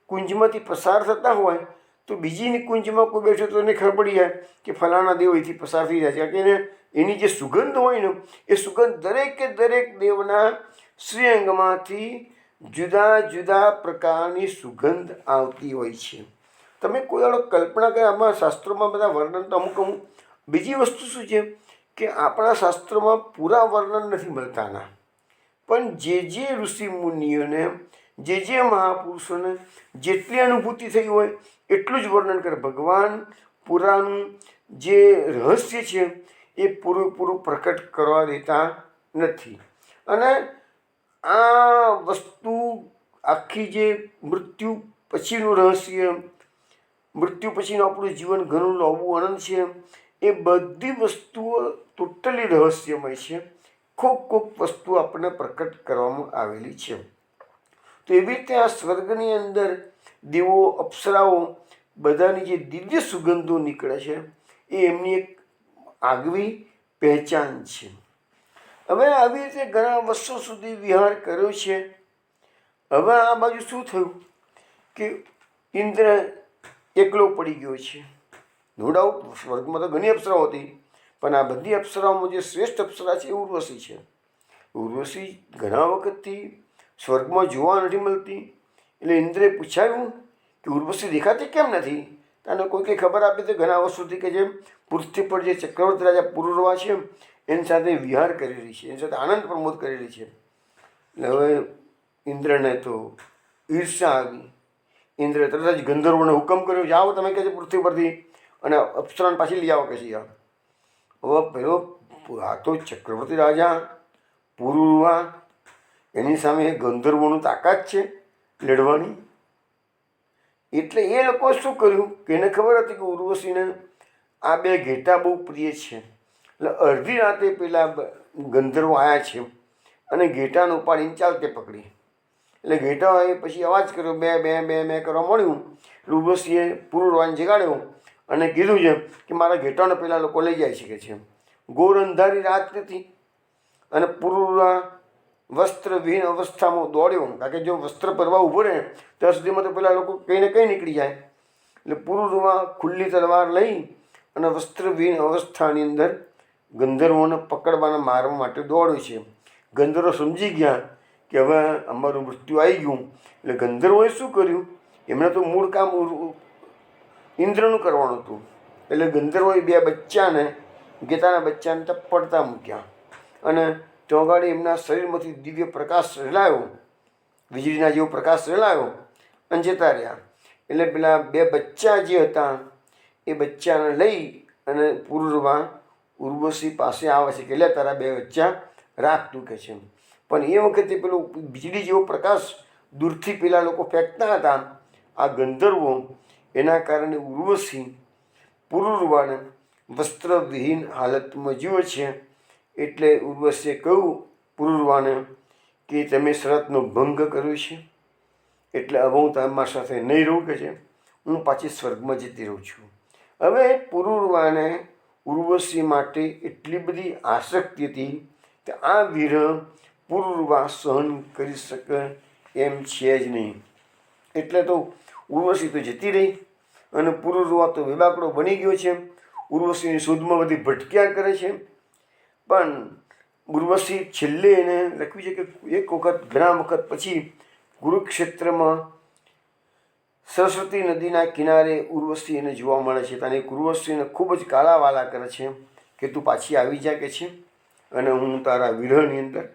કુંજમાંથી પસાર થતા હોય તો બીજીની કુંજમાં કોઈ બેઠો તો એને ખબર પડી જાય કે ફલાણા દેવ અહીંથી પસાર થઈ જાય છે. કે એની જે સુગંધ હોય ને, એ સુગંધ દરેકે દરેક દેવના શ્રીઅંગમાંથી જુદા જુદા પ્રકારની સુગંધ આવતી હોય છે. તમે કોઈ આડો કલ્પના કરે, આમાં શાસ્ત્રોમાં બધા વર્ણન તો અમુક બીજી વસ્તુ શું છે કે આપણા શાસ્ત્રોમાં પૂરા વર્ણન નથી મળતાના, પણ જે ઋષિ મુનિઓને, જે મહાપુરુષોને જેટલી અનુભૂતિ થઈ હોય એટલું જ વર્ણન કરે. ભગવાન પુરાનું જે રહસ્ય છે એ પૂરું પ્રકટ કરવા દેતા નથી. અને આ વસ્તુ આખી જે મૃત્યુ પછીનું રહસ્ય, મૃત્યુ પછીનું આપણું જીવન ઘણું લાંબુ આનંદ છે, એ બધી વસ્તુઓ ટોટલી રહસ્યમય છે. ખૂબ વસ્તુ આપણને પ્રકટ કરવામાં આવેલી છે. તો એવી રીતે આ સ્વર્ગની અંદર દેવો, અપ્સરાઓ બધાની જે દિવ્ય સુગંધો નીકળે છે, એ એમની એક આગવી પહેચાન છે. હવે આવી રીતે ઘણા વર્ષો સુધી વિહાર કર્યો છે. હવે આ બાજુ શું થયું કે ઇન્દ્ર એકલો પડી ગયો છે. નો ડાઉટ સ્વર્ગમાં તો ઘણી અપ્સરાઓ હતી, પણ આ બધી અપ્સરાઓમાં જે શ્રેષ્ઠ અપ્સરા છે એ ઉર્વશી છે. ઉર્વશી ઘણા વખતથી સ્વર્ગમાં જોવા નથી મળતી. એટલે ઇન્દ્રે પૂછાયું કે ઉર્વશી દેખાતી કેમ નથી? તને કોઈકે ખબર આપી તો ઘણા વર્ષોથી કે જે પૃથ્વી પર જે ચક્રવર્તી રાજા પુરુરવા છે એની સાથે વિહાર કરેલી છે, એની સાથે આનંદ પ્રમોદ કરેલી છે. એટલે હવે ઇન્દ્રને તો ઈર્ષા આવી. ઇન્દ્રે તરત જ ગંધર્વોને હુકમ કર્યો, જાઓ તમે કહે છે પૃથ્વી પરથી અને અપ્સરાને પાછી લઈ આવો કહે છે. હવે પેલો આ તો ચક્રવર્તી રાજા પુરુરવા, એની સામે ગંધર્વોનું તાકાત છે લડવાની. એટલે એ લોકો શું કર્યું કે એને ખબર હતી કે ઉર્વશીને આ બે ઘેટા બહુ પ્રિય છે. એટલે અડધી રાતે પેલા ગંધર્વો આવ્યા છે અને ઘેટાને ઉપાડીને ચાલતે પકડી. એટલે ઘેટાએ પછી અવાજ કર્યો, બે બે બે બે કરવા મળ્યું. ઉર્વશીએ પુરુરવાને જગાડ્યો અને કીધું છે કે મારા ઘેટાને પેલા લોકો લઈ જાય શકે છે. ઘોર અંધારી રાત નથી અને પુરુરવા વસ્ત્રવિહીન અવસ્થામાં દોડ્યો, કારણ કે જો વસ્ત્ર પરવા ઊભો રહે ત્યાં સુધીમાં તો પેલા લોકો કંઈ ને કંઈ નીકળી જાય. એટલે પુરુરવા ખુલ્લી તલવાર લઈ અને વસ્ત્રવિહીન અવસ્થાની અંદર ગંધર્વોને પકડવાના મારવા માટે દોડ્યો છે. ગંધર્વો સમજી ગયા કે હવે અમારું મૃત્યુ આવી ગયું. એટલે ગંધર્વોએ શું કર્યું, એમને તો મૂળ કામ ઇન્દ્રનું કરવાનું હતું. એટલે ગંધર્વોએ બે બચ્ચાને, ગેતાના બચ્ચાને પડતા મૂક્યા અને ચોગાડી એમના શરીરમાંથી દિવ્ય પ્રકાશ રેલાયો, વીજળીના જેવો પ્રકાશ રેલાયો અને જતા રહ્યા. એટલે પેલા બે બચ્ચા જે હતા એ બચ્ચાને લઈ અને પુરુરવા ઉર્વશી પાસે આવે છે કે લે તારા બે બચ્ચા રાખતું કે છે. પણ એ વખતે પેલો વીજળી જેવો પ્રકાશ દૂરથી પેલા લોકો ફેંકતા હતા આ ગંધર્વો, એના કારણે ઉર્વશી પુરુરવાને વસ્ત્રવિહીન હાલતમાં જુએ છે. એટલે ઉર્વશીએ કહ્યું પુરુરવાને કે તમે શરતનો ભંગ કર્યો છે, એટલે હવે હું તમારી સાથે નહીં રહું કે છે, હું પાછી સ્વર્ગમાં જતી રહું છું. હવે પુરુરવાને ઉર્વશી માટે એટલી બધી આસક્તિ હતી કે આ વિરહ પુરુરવા સહન કરી શકે એમ છે જ નહીં. એટલે તો ઉર્વશી તો જતી રહી અને પુરુરવા તો વિબાકડો બની ગયો છે. ઉર્વશીની શોધમાં બધી ભટક્યા કરે છે. પણ ઉર્વશી છેલ્લે એને લખ્યું છે કે એક વખત ઘણા વખત પછી કુરુક્ષેત્રમાં સરસ્વતી નદીના કિનારે ઉર્વશી એને જોવા મળે છે. અને ઉર્વશીને ખૂબ જ કાલાવાલા કરે છે કે તું પાછી આવી જા કે છે અને હું તારા વિરહની અંદર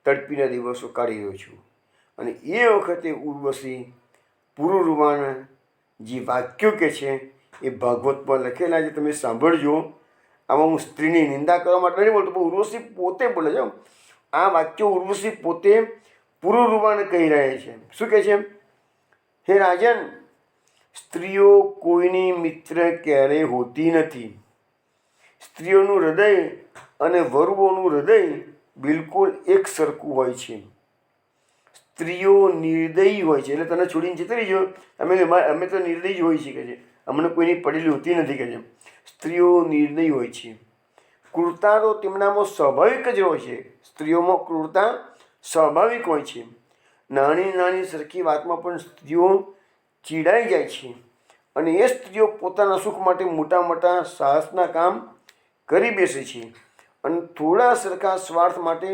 તડપીના દિવસો કાઢી રહ્યો છું. અને એ વખતે ઉર્વશી પુરુરવાના જે વાક્યો કે છે એ ભાગવતમાં લખેલા છે, તમે સાંભળજો. આમાં હું સ્ત્રીની નિંદા કરવા માટે નથી બોલતો, પણ ઉર્વશી પોતે બોલે છે. આ વાક્યો ઉર્વશી પોતે પુરુરવાને કહી રહ્યા છે. શું કહે છે? હે રાજન, સ્ત્રીઓ કોઈની મિત્ર ક્યારેય હોતી નથી. સ્ત્રીઓનું હૃદય અને વરુઓનું હૃદય બિલકુલ એક સરખું હોય છે. સ્ત્રીઓ નિર્દયી હોય છે, એટલે તને છોડીને જતી રહીજો, અમે તો નિર્દયી જ હોઈએ છીએ કે છે, અમને કોઈની પડેલી હોતી નથી કે છે. સ્ત્રીઓ નિર્દયી હોય છે. ક્રૂરતા તો તેમનામાં સ્વાભાવિક જ હોય છે. સ્ત્રીઓમાં ક્રૂરતા સ્વાભાવિક હોય છે. નાની નાની સરખી વાતમાં પણ સ્ત્રીઓ ચીડાઈ જાય છે અને એ સ્ત્રીઓ પોતાના સુખ માટે મોટા મોટા સાહસના કામ કરી બેસે છે અને થોડા સરખા સ્વાર્થ માટે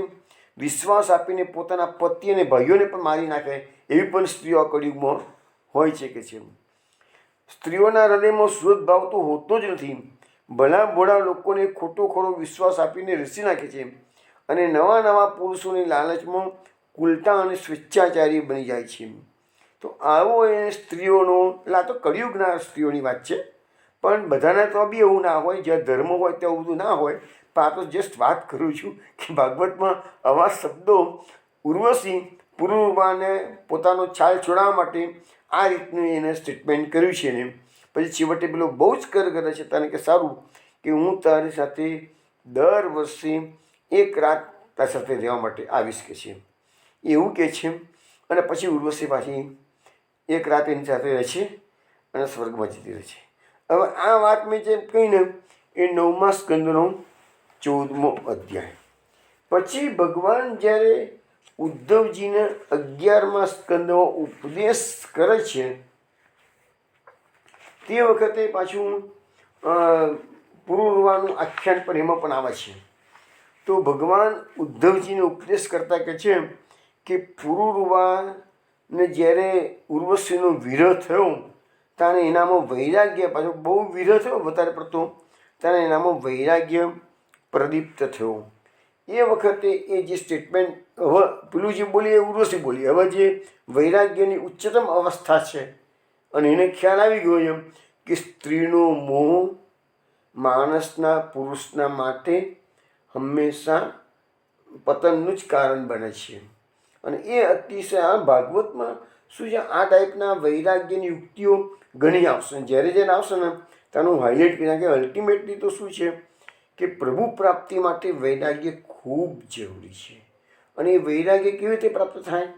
વિશ્વાસ આપીને પોતાના પતિ અને ભાઈઓને પણ મારી નાખે એવી પણ સ્ત્રીઓ આ કળિયુગમાં હોય છે કે છે. સ્ત્રીઓના હૃદયમાં સુરત ભાવ તો હોતો જ નથી. ભલા ભોળા લોકોને ખોટો ખોટો વિશ્વાસ આપીને રીસી નાખે છે અને નવા નવા પુરુષોની લાલચમાં કુલટા અને સ્વેચ્છાચારી બની જાય છે. તો આવો એ સ્ત્રીઓનો, એટલે આ તો કળિયુગના સ્ત્રીઓની વાત છે, પણ બધાના તો બી એવું ના હોય, જ્યાં ધર્મ હોય ત્યાં બધું ના હોય. પણ આ તો જસ્ટ વાત કરું છું કે ભાગવતમાં આવા શબ્દો ઉર્વશી પુરુરવાને પોતાનો છાલ છોડાવવા માટે આ રીતનું એને સ્ટેટમેન્ટ કર્યું છે ને. પછી છેવટે પેલો બહુ જ કર કરે છે તને કે સારું કે હું તારી સાથે દર વર્ષે એક રાત તારી સાથે રહેવા માટે આવીશ કે છે, એવું કહે છે. અને પછી ઉર્વશી પાછી એક રાત એની સાથે રહે છે અને સ્વર્ગમાં જતી રહે છે. હવે આ વાત મેં જેમ કહીને એ 9મા સ્કંદનો 14મો અધ્યાય. પછી ભગવાન જ્યારે ઉદ્ધવજીને 11મા સ્કંદમાં ઉપદેશ કરે છે તે વખતે પાછું પુરુરવાનું આખ્યાન પણ એમાં પણ આવે છે. તો ભગવાન ઉદ્ધવજીને ઉપદેશ કરતા કહે છે કે પુરુરવાને જ્યારે ઉર્વશીનો વિરહ થયો ત્યારે એનામાં વૈરાગ્ય, પાછો બહુ વિરહ થયો વધારે પડતો, ત્યારે એનામાં વૈરાગ્ય પ્રદીપ્ત થયો. એ વખતે એ જે સ્ટેટમેન્ટ હવે પેલું જે બોલી એ ઉર્વશી બોલી. હવે જે વૈરાગ્યની ઉચ્ચતમ અવસ્થા છે અને એને ખ્યાલ આવી ગયો એમ કે સ્ત્રીનો મોહ માણસના પુરુષના માટે હંમેશા પતનનું જ કારણ બને છે. અને એ અતિશય આ ભાગવતમાં શું છે, આ ટાઈપના વૈરાગ્યની યુક્તિઓ ઘણી આવશે. જ્યારે જ્યારે આવશે ને તેનું હાઇલાઇટ કરી કે અલ્ટિમેટલી તો શું છે કે પ્રભુ પ્રાપ્તિ માટે વૈરાગ્ય ખૂબ જરૂરી છે. અને એ વૈરાગ્ય કેવી રીતે પ્રાપ્ત થાય?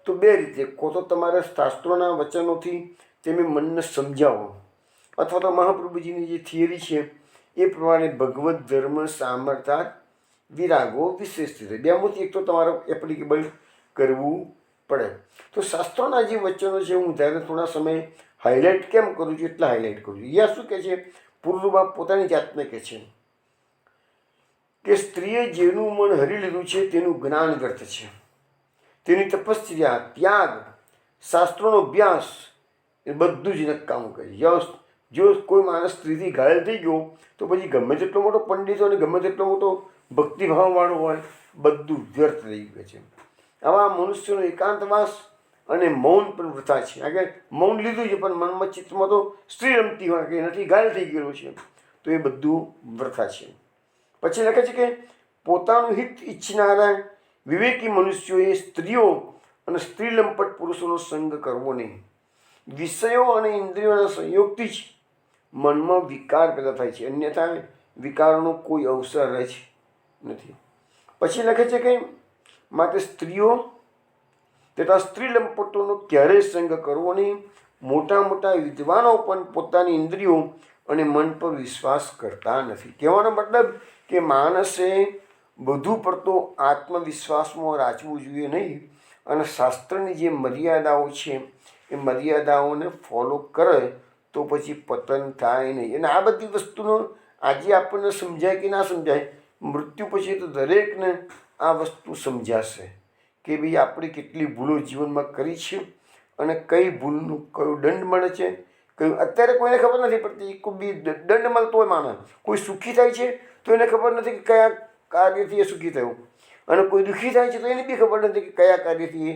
તો બે રીતે. કો તો તમારા શાસ્ત્રોના વચનોથી તમે મનને સમજાવો, અથવા તો મહાપ્રભુજીની જે થિયરી છે એ પ્રમાણે ભગવત ધર્મ સામર્થ્ય વિરાગો વિશેષ રીતે બેમાંથી એક તો તમારે એપ્લિકેબલ કરવું પડે. તો શાસ્ત્રોના જે વચનો છે હું ત્યારે થોડા સમય હાઇલાઇટ કેમ કરું છું, એટલા હાઇલાઇટ કરું છું. યા શું કહે છે, પૂર્વબા પોતાની જાતને કહે છે કે સ્ત્રીએ જેનું મન હરી લીધું છે તેનું જ્ઞાન વ્યર્થ છે. તેની તપસ્યા, ત્યાગ, શાસ્ત્રોનો અભ્યાસ એ બધું જ નકામું કરે. જો કોઈ માણસ સ્ત્રીથી ઘાયલ થઈ ગયો તો પછી ગમે તેટલો મોટો પંડિત હોય અને ગમે તેટલો મોટો ભક્તિભાવવાળો હોય, બધું વ્યર્થ રહી ગયું છે. આવા મનુષ્યનો એકાંતવાસ અને મૌન પણ વૃથા છે. આગળ મૌન લીધું છે પણ મનમાં ચિત્તમાં તો સ્ત્રી રમતી હોય કે નથી ઘાયલ થઈ ગયેલો છે, તો એ બધું વૃથા છે. પછી લખે છે કે પોતાનું હિત ઈચ્છનારા વિવેકી મનુષ્યોએ સ્ત્રીઓ અને સ્ત્રી લંપટ પુરુષોનો સંગ કરવો નહીં. વિષયો અને ઇન્દ્રિયોના સંયોગથી જ મનમાં વિકાર પેદા થાય છે, અન્યથા વિકારનો કોઈ અવસર જ નથી. પછી લખે છે કે માટે સ્ત્રીઓ તથા સ્ત્રી લંપટોનો ક્યારેય સંગ કરવો નહીં. મોટા મોટા વિદ્વાનો પણ પોતાની ઇન્દ્રિયો અને મન પર વિશ્વાસ કરતા નથી. કહેવાનો મતલબ કે માણસે વધુ પડતો આત્મવિશ્વાસમાં રાખવું જોઈએ નહીં, અને શાસ્ત્રની જે મર્યાદાઓ છે એ મર્યાદાઓને ફોલો કરે તો પછી પતન થાય નહીં. અને આ બધી વસ્તુનો આજે આપણને સમજાય કે ના સમજાય, મૃત્યુ પછી તો દરેકને આ વસ્તુ સમજાશે કે ભાઈ આપણે કેટલી ભૂલો જીવનમાં કરી છે અને કઈ ભૂલનું કયો દંડ મળે છે, કયું અત્યારે કોઈને ખબર નથી પડતી. કોઈ બી દંડ મળતો હોય માણસ, કોઈ સુખી થાય છે તો એને ખબર નથી કે કયા કાર્યથી એ સુખી થયો, અને કોઈ દુઃખી થાય છે તો એને બી ખબર નથી કે કયા કાર્યથી એ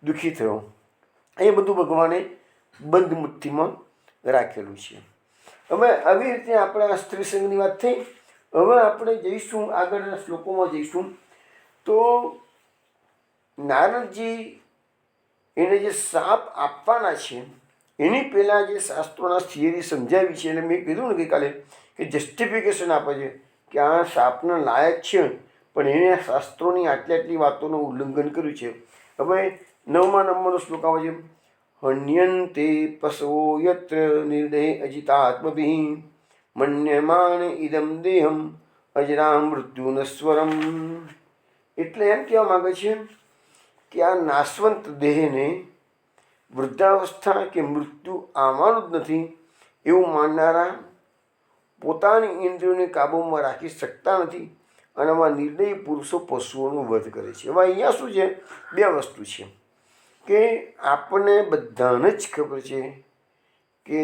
દુઃખી થયો. એ બધું ભગવાને બંધ મુઠ્ઠીમાં રાખેલું છે. હવે આવી રીતે આપણે આ સ્ત્રી સંઘની વાત થઈ. હવે આપણે જઈશું આગળના શ્લોકોમાં જઈશું. તો નારદજી એને જે શાપ આપવાના છે એની પહેલાં જે શાસ્ત્રોના થિયરી સમજાવી છે, એટલે મેં કીધું ને ગઈકાલે કે જસ્ટિફિકેશન આપે છે કે આ શાપના લાયક છે, પણ એને શાસ્ત્રોની આટલી આટલી વાતોનું ઉલ્લંઘન કર્યું છે. હવે 9મા નંબરનો શ્લોક આવે છે, હન્યન્તે પશવો યત્ર નિર્દય અજિતાત્મભિઃ મન્યમાન ઇદમ દેહમ અજરામ મૃત્યુનસ્વરમ. એટલે એમ કહેવા માગે છે કે આ નાશવંત દેહને વૃદ્ધાવસ્થા કે મૃત્યુ આવવાનું જ નથી એવું માનનારા પોતાની ઇન્દ્રિયોને કાબૂમાં રાખી શકતા નથી, અને આમાં નિર્દયી પુરુષો પશુઓનો વધ કરે છે. હવે અહીંયા શું છે, બે વસ્તુ છે કે આપણને બધાને જ ખબર છે કે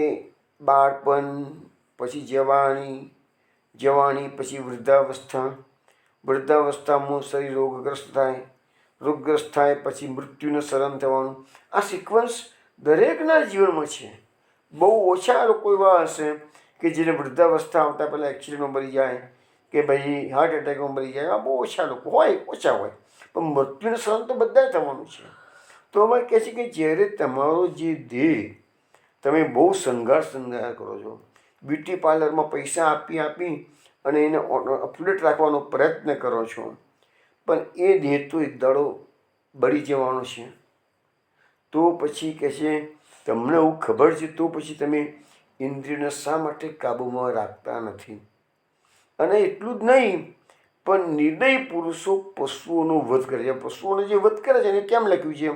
બાળપણ પછી જવાણી પછી વૃદ્ધાવસ્થામાં શરીર રોગગ્રસ્ત થાય પછી મૃત્યુને શરણ થવાનું. આ સિક્વન્સ દરેકના જીવનમાં છે. બહુ ઓછા લોકો એવા હશે કે જેને વૃદ્ધાવસ્થા આવતા પહેલાં એક્સિડન્ટમાં મરી જાય કે ભાઈ હાર્ટ એટેકમાં મરી જાય. આ બહુ ઓછા લોકો હોય, ઓછા હોય, પણ મૃત્યુને શરણ તો બધાએ થવાનું છે. તો અમે કહે છે કે જ્યારે તમારો જે દેહ તમે બહુ શણગાર કરો છો, બ્યુટી પાર્લરમાં પૈસા આપી અને એને અપડેટ રાખવાનો પ્રયત્ન કરો છો, પણ એ દેહ તો એક દાડો બળી જવાનો છે. તો પછી કહે છે તમને એવું ખબર છે તો પછી તમે ઇન્દ્રિયોને શા માટે કાબૂમાં રાખતા નથી? અને એટલું જ નહીં, પણ નિર્દયી પુરુષો પશુઓનો વધ કરે છે. પશુઓનો જે વધ કરે છે એને કેમ લખ્યું છે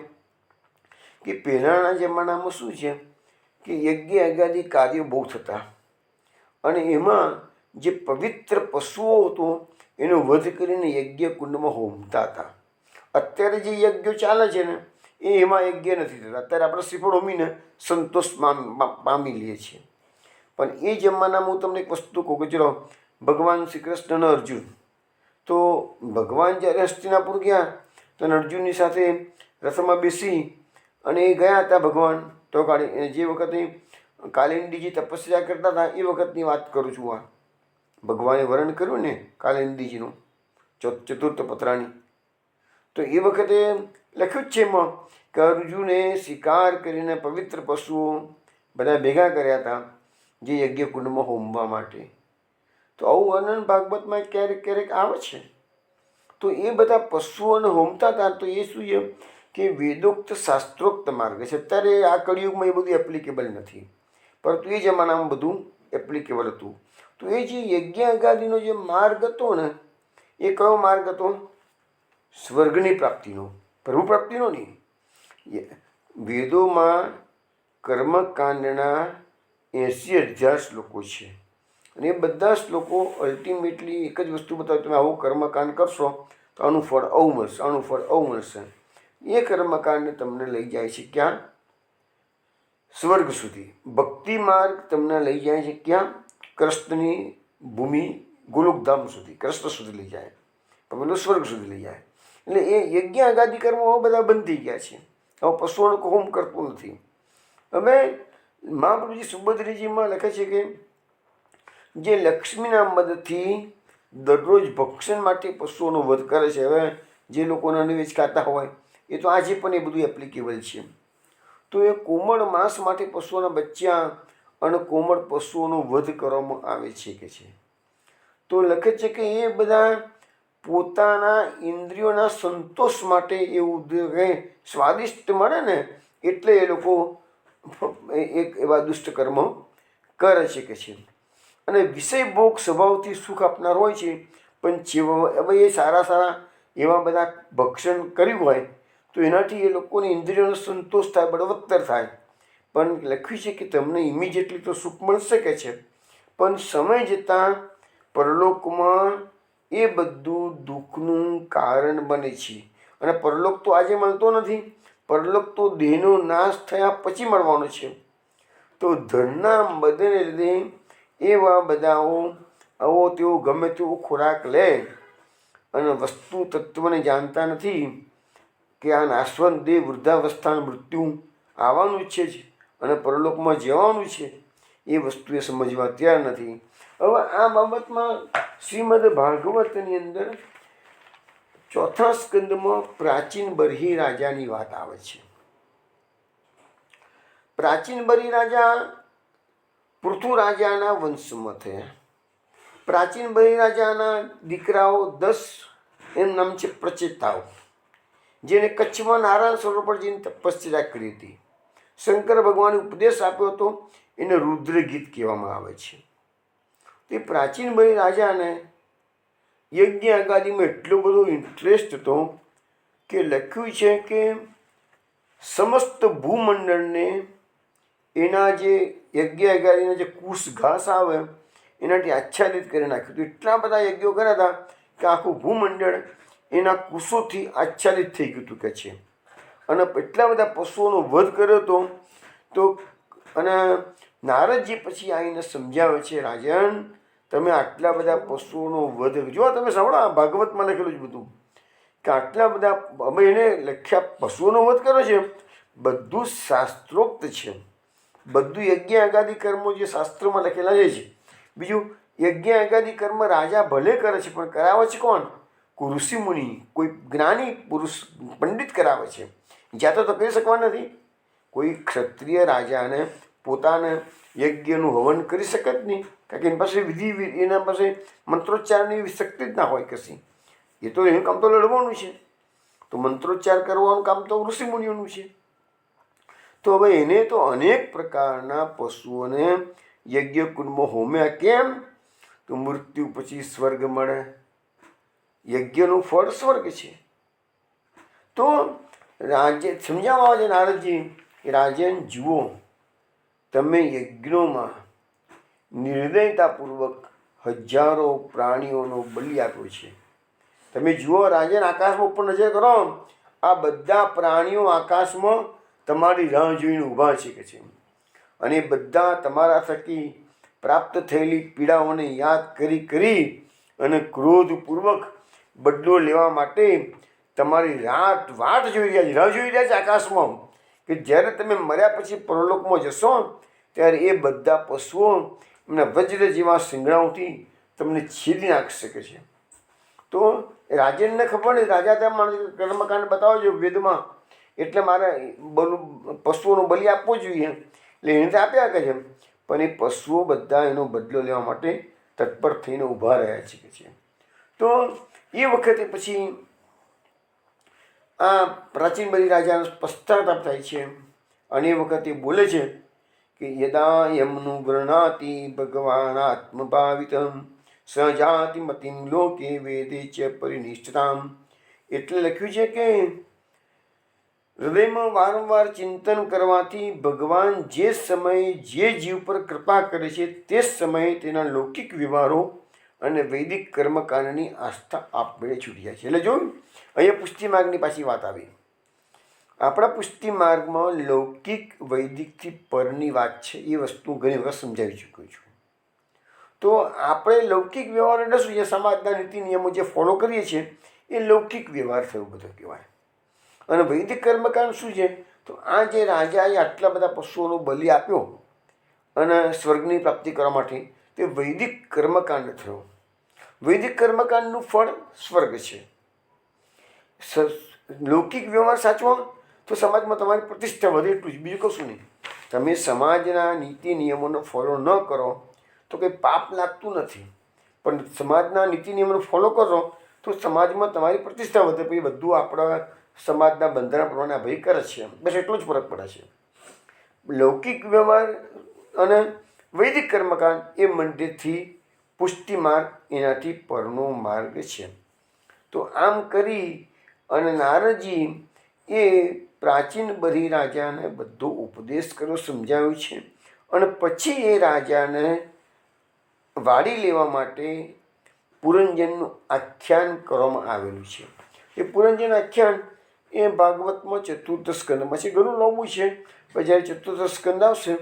કે પહેલાંના જમાનામાં શું છે કે યજ્ઞ આગાદી કાર્યો બહુ થતા, અને એમાં જે પવિત્ર પશુઓ હતો એનો વધ કરીને યજ્ઞ કુંડમાં હોમતા હતા. અત્યારે જે યજ્ઞો ચાલે છે ને એમાં યજ્ઞ નથી થતા. અત્યારે આપણે શ્રીફળ હોમીને સંતોષ પામી લઈએ છીએ. પણ એ જમાનામાં હું તમને એક વસ્તુ કહું કે ચલો ભગવાન શ્રી કૃષ્ણ અને અર્જુન, તો ભગવાન જ્યારે હસ્તિનાપુર ગયા તો અર્જુનની સાથે રથમાં બેસી અને એ ગયા હતા ભગવાન, તો તો જે વખતે કાલિંદીજી તપસ્યા કરતા હતા એ વખતની વાત કરું છું. આ ભગવાને વર્ણન કર્યું ને કાલિંદીજીનું ચતુર્થ પત્રાની, તો એ વખતે લખ્યું જ છે એમાં કે અર્જુને શિકાર કરીને પવિત્ર પશુઓ બધા ભેગા કર્યા હતા જે યજ્ઞકુંડમાં હોમવા માટે. તો આવું વર્ણન ભાગવતમાં ક્યારેક ક્યારેક આવે છે. તો એ બધા પશુઓને હોમતા હતા. તો એ શું છે કે વેદોક્ત શાસ્ત્રોક્ત માર્ગ છે. અત્યારે આ કળિયુગમાં એ બધું એપ્લિકેબલ નથી, પરંતુ એ જમાનામાં બધું એપ્લિકેબલ હતું. તો એ જે યજ્ઞ અગાદીનો જે માર્ગ હતો ને, એ કયો માર્ગ હતો? સ્વર્ગની પ્રાપ્તિનો, પ્રભુ પ્રાપ્તિનો નહીં. વેદોમાં કર્મકાંડના 80,000 શ્લોકો છે અને એ બધા શ્લોકો અલ્ટિમેટલી એક જ વસ્તુ બતાવે, તમે આવું કર્મકાંડ કરશો તો આનું ફળ આવું મળશે, આનું ફળ આવું મળશે. એ કર્મકાંડ તમને લઈ જાય છે ક્યાં? સ્વર્ગ સુધી. ભક્તિ માર્ગ તમને લઈ જાય છે ક્યાં? કૃષ્ણની ભૂમિ ગોલોકધામ સુધી, કૃષ્ણ સુધી લઈ જાય, પેલું સ્વર્ગ સુધી લઈ જાય. એટલે એ યજ્ઞ અગાદી કર્મો બધા બંધ થઈ ગયા છે. હવે પશુઓનો હોમ કરતું નથી. હવે મહાપ્રભુજી સુભદ્રીજીમાં લખે છે કે જે લક્ષ્મીના મદદથી દરરોજ ભક્ષણ માટે પશુઓનો વધ કરે છે. હવે જે લોકો નોનવેજ ખાતા હોય એ તો આજે પણ એ બધું એપ્લિકેબલ છે. તો એ કોમળ માંસ માટે પશુઓના બચ્ચા અને કોમળ પશુઓનો વધ કરવામાં આવે છે કે છે. તો લખે છે કે એ બધા પોતાના ઇન્દ્રિયોના સંતોષ માટે એવું સ્વાદિષ્ટ મળે ને એટલે એ લોકો એક એવા દુષ્ટ કર્મ કરે છે કે છે. અને વિષય ભોગ સ્વભાવથી સુખ આપનાર હોય છે, પણ હવે એ સારા એવા બધા ભક્ષણ કર્યું હોય તો એનાથી એ લોકોને ઇન્દ્રિયોનો સંતોષ થાય, બળવત્તર થાય. પણ લખ્યું છે કે તમને ઇમિડિયેટલી તો સુખ મળશે કે છે, પણ સમય જતાં પરલોકમાં એ બધું દુઃખનું કારણ બને છે. અને પરલોક તો આજે મળતો નથી, પરલોક તો દેહનો નાશ થયા પછી મળવાનો છે. તો ધનના બદને લીધે એવા બધાઓ આવો તેઓ ગમે તેવો ખોરાક લે અને વસ્તુ તત્વને જાણતા નથી કે આ નાશવંત દેહ વૃદ્ધાવસ્થાનું મૃત્યુ આવવાનું જ છે જ અને પરલોકમાં જવાનું છે. એ વસ્તુ એ સમજવા તૈયાર નથી. હવે આ બાબતમાં શ્રીમદ ભાગવતની અંદર 4થા સ્કંદમાં પ્રાચીન બરહી રાજાની વાત આવે છે. પ્રાચીન બરહી રાજા પૃથુ રાજાના વંશમાં થયા. પ્રાચીન બરહી રાજાના દીકરાઓ 10, એમ નામ છે પ્રચેતાઓ, જેને કચ્છમાં નારાયણ સરોવર પર જઈને તપસ્યા કરી હતી. શંકર ભગવાને ઉપદેશ આપ્યો હતો, એને રુદ્ર ગીત કહેવામાં આવે છે. તે પ્રાચીન બરહી રાજાને યજ્ઞ અગાદીમાં એટલો બધો ઇન્ટરેસ્ટ હતો કે લખ્યું છે કે સમસ્ત ભૂમંડળને એના જે યજ્ઞ અગાદીના જે કુશ ઘાસ આવે એનાથી આચ્છાદિત કરી નાખ્યું. તો એટલા બધા યજ્ઞો કર્યા હતા કે આખું ભૂમંડળ એના કુશોથી આચ્છાદિત થઈ ગયું હતું કે છે. અને એટલા બધા પશુઓનો વધ કર્યો હતો. તો અને નારદજી પછી આવીને સમજાવે છે, રાજન તમે આટલા બધા પશુઓનો વધ, જો તમે સાંભળો આ ભાગવતમાં લખેલું જ બધું કે આટલા બધા અમે એને લખ્યા પશુઓનો વધ કર્યો છે, બધું શાસ્ત્રોક્ત છે. બધું યજ્ઞ અગાદી કર્મો જે શાસ્ત્રોમાં લખેલા છે. બીજું યજ્ઞ અગાદી કર્મ રાજા ભલે કરે છે, પણ કરાવે છે કોણ? કોઈ ઋષિ મુનિ, કોઈ જ્ઞાની પુરુષ પંડિત કરાવે છે. જાતો તો કરી શકવા નથી. કોઈ ક્ષત્રિય રાજાને પોતાને યજ્ઞનું હવન કરી શકે જ નહીં, કારણ કે એની પાસે વિધિ, એના પાસે મંત્રોચ્ચારની શક્તિ જ ના હોય કશી. એ તો એનું કામ તો લડવાનું છે, તો મંત્રોચ્ચાર કરવાનું કામ તો ઋષિમુનિઓનું છે. તો હવે એને તો અનેક પ્રકારના પશુઓને યજ્ઞકુંડમાં હોમ્યા. કેમ? તો મૃત્યુ પછી સ્વર્ગ મળે. યજ્ઞનું ફળ સ્વર્ગ છે. તો રાજે સમજાવવા આવે છે નારદજી કે રાજન જુઓ, તમે યજ્ઞોમાં નિર્દયતાપૂર્વક હજારો પ્રાણીઓનો બલિ આપ્યો છે. તમે જુઓ રાજન, આકાશમાં ઉપર નજર કરો, આ બધા પ્રાણીઓ આકાશમાં તમારી રાહ જોઈને ઊભા છે કે છે. અને બધા તમારા થકી પ્રાપ્ત થયેલી પીડાઓને યાદ કરી અને ક્રોધપૂર્વક બદલો લેવા માટે તમારી રાહ જોઈ રહ્યા છે આકાશમાં કે જ્યારે તમે મર્યા પછી પરલોકમાં જશો ત્યારે એ બધા પશુઓ એમના વજ્ર જેવા શિંગડાઓથી તમને છેદી નાખી શકે છે. તો રાજનને ખબર નહીં, રાજા ત્યાં માણસ કર્મકાંડ બતાવો છો વેદમાં, એટલે મારે પશુઓનો બલિ આપવો જોઈએ, એટલે એને તો આપ્યા કરે છે. પણ એ પશુઓ બધા એનો બદલો લેવા માટે તત્પર થઈને ઊભા રહ્યા છે. તો એ વખતે પછી આ પ્રાચીન બલિ રાજાનો પશ્ચાતાપ થાય છે અને એ વખતે બોલે છે કે યદા યમનું ગૃહણાતિ ભગવાન આત્મભાવિતમ સજાતિ મતિમ લોકે વેદે ચ પરિનિષ્ઠતામ. એટલે લખ્યું છે કે હૃદયમાં વારંવાર ચિંતન કરવાથી ભગવાન જે સમયે જે જીવ પર કૃપા કરે છે તે સમયે તેના લૌકિક વ્યવહારો અને વૈદિક કર્મકાંડની આસ્થા આપમેળે છૂટી જાય છે. એટલે જો અહીંયા પુષ્ટિ માર્ગની પાછી વાત આવી. આપણા પુષ્ટિ માર્ગમાં લૌકિક વૈદિકથી પરની વાત છે, એ વસ્તુ ઘણી વખત સમજાવી ચૂક્યો છું. તો આપણે લૌકિક વ્યવહાર એટલે શું છે? સમાજના નીતિ નિયમો જે ફોલો કરીએ છીએ એ લૌકિક વ્યવહાર થયો બધો કહેવાય. અને વૈદિક કર્મકાંડ શું છે? તો આ જે રાજાએ આટલા બધા પશુઓનો બલિ આપ્યો અને સ્વર્ગની પ્રાપ્તિ કરવા માટે, તે વૈદિક કર્મકાંડ થયો. વૈદિક કર્મકાંડનું ફળ સ્વર્ગ છે. લૌકિક વ્યવહાર સાચવો તો સમાજમાં તમારી પ્રતિષ્ઠા વધે, એટલું જ, બીજું કશું નહીં. તમે સમાજના નીતિ નિયમોનો ફોલો ન કરો તો કંઈ પાપ લાગતું નથી, પણ સમાજના નીતિ નિયમોનો ફોલો કરો તો સમાજમાં તમારી પ્રતિષ્ઠા વધે. પછી બધું આપણા સમાજના બંધારણ પ્રમાણે ભાઈ કરે છે, બસ એટલો જ ફરક પડે છે. લૌકિક વ્યવહાર અને વૈદિક કર્મકાંડ એ મધ્યથી પુષ્ટિ માર્ગ, એનાથી પરનો માર્ગ છે. તો આમ કરી અને નારદજી એ પ્રાચીન બલિ રાજાને બધો ઉપદેશ કર્યો, સમજાવ્યું છે. અને પછી એ રાજાને વાળી લેવા માટે પુરંજનનું આખ્યાન કરવામાં આવેલું છે. એ પુરંજન આખ્યાન એ ભાગવતમાં ચતુર્થ સ્કંદમાં છે. ઘણું લાંબુ છે, પણ જ્યારે ચતુર્થ સ્કંદ આવશે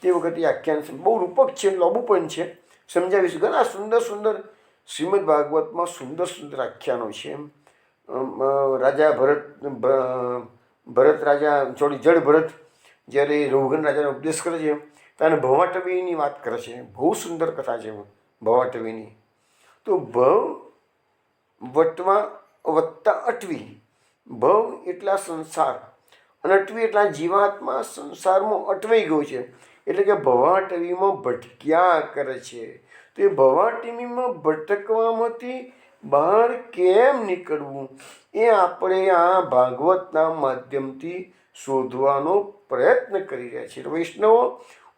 તે વખતે એ આખ્યાન બહુ રૂપક છે, લાંબુ પણ છે, સમજાવીશું. ઘણા સુંદર સુંદર શ્રીમદ ભાગવતમાં સુંદર સુંદર આખ્યાનો છે. રાજા ભરત રાજા જળ ભરત જ્યારે રોહગન રાજાનો ઉપદેશ કરે છે ત્યારે ભવાટવીની વાત કરે છે. બહુ સુંદર કથા છે ભવાટવીની. તો ભવ વત્તા અટવી, ભવ એટલા સંસાર અને અટવી એટલા જીવાત્મા સંસારમાં અટવાઈ ગયો છે, એટલે કે ભવાટવીમાં ભટક્યા કરે છે. તો એ ભવાટવીમાં ભટકવામાંથી બહાર કેમ નીકળવું એ આપણે આ ભાગવતના માધ્યમથી શોધવાનો પ્રયત્ન કરી રહ્યા છીએ. વૈષ્ણવો,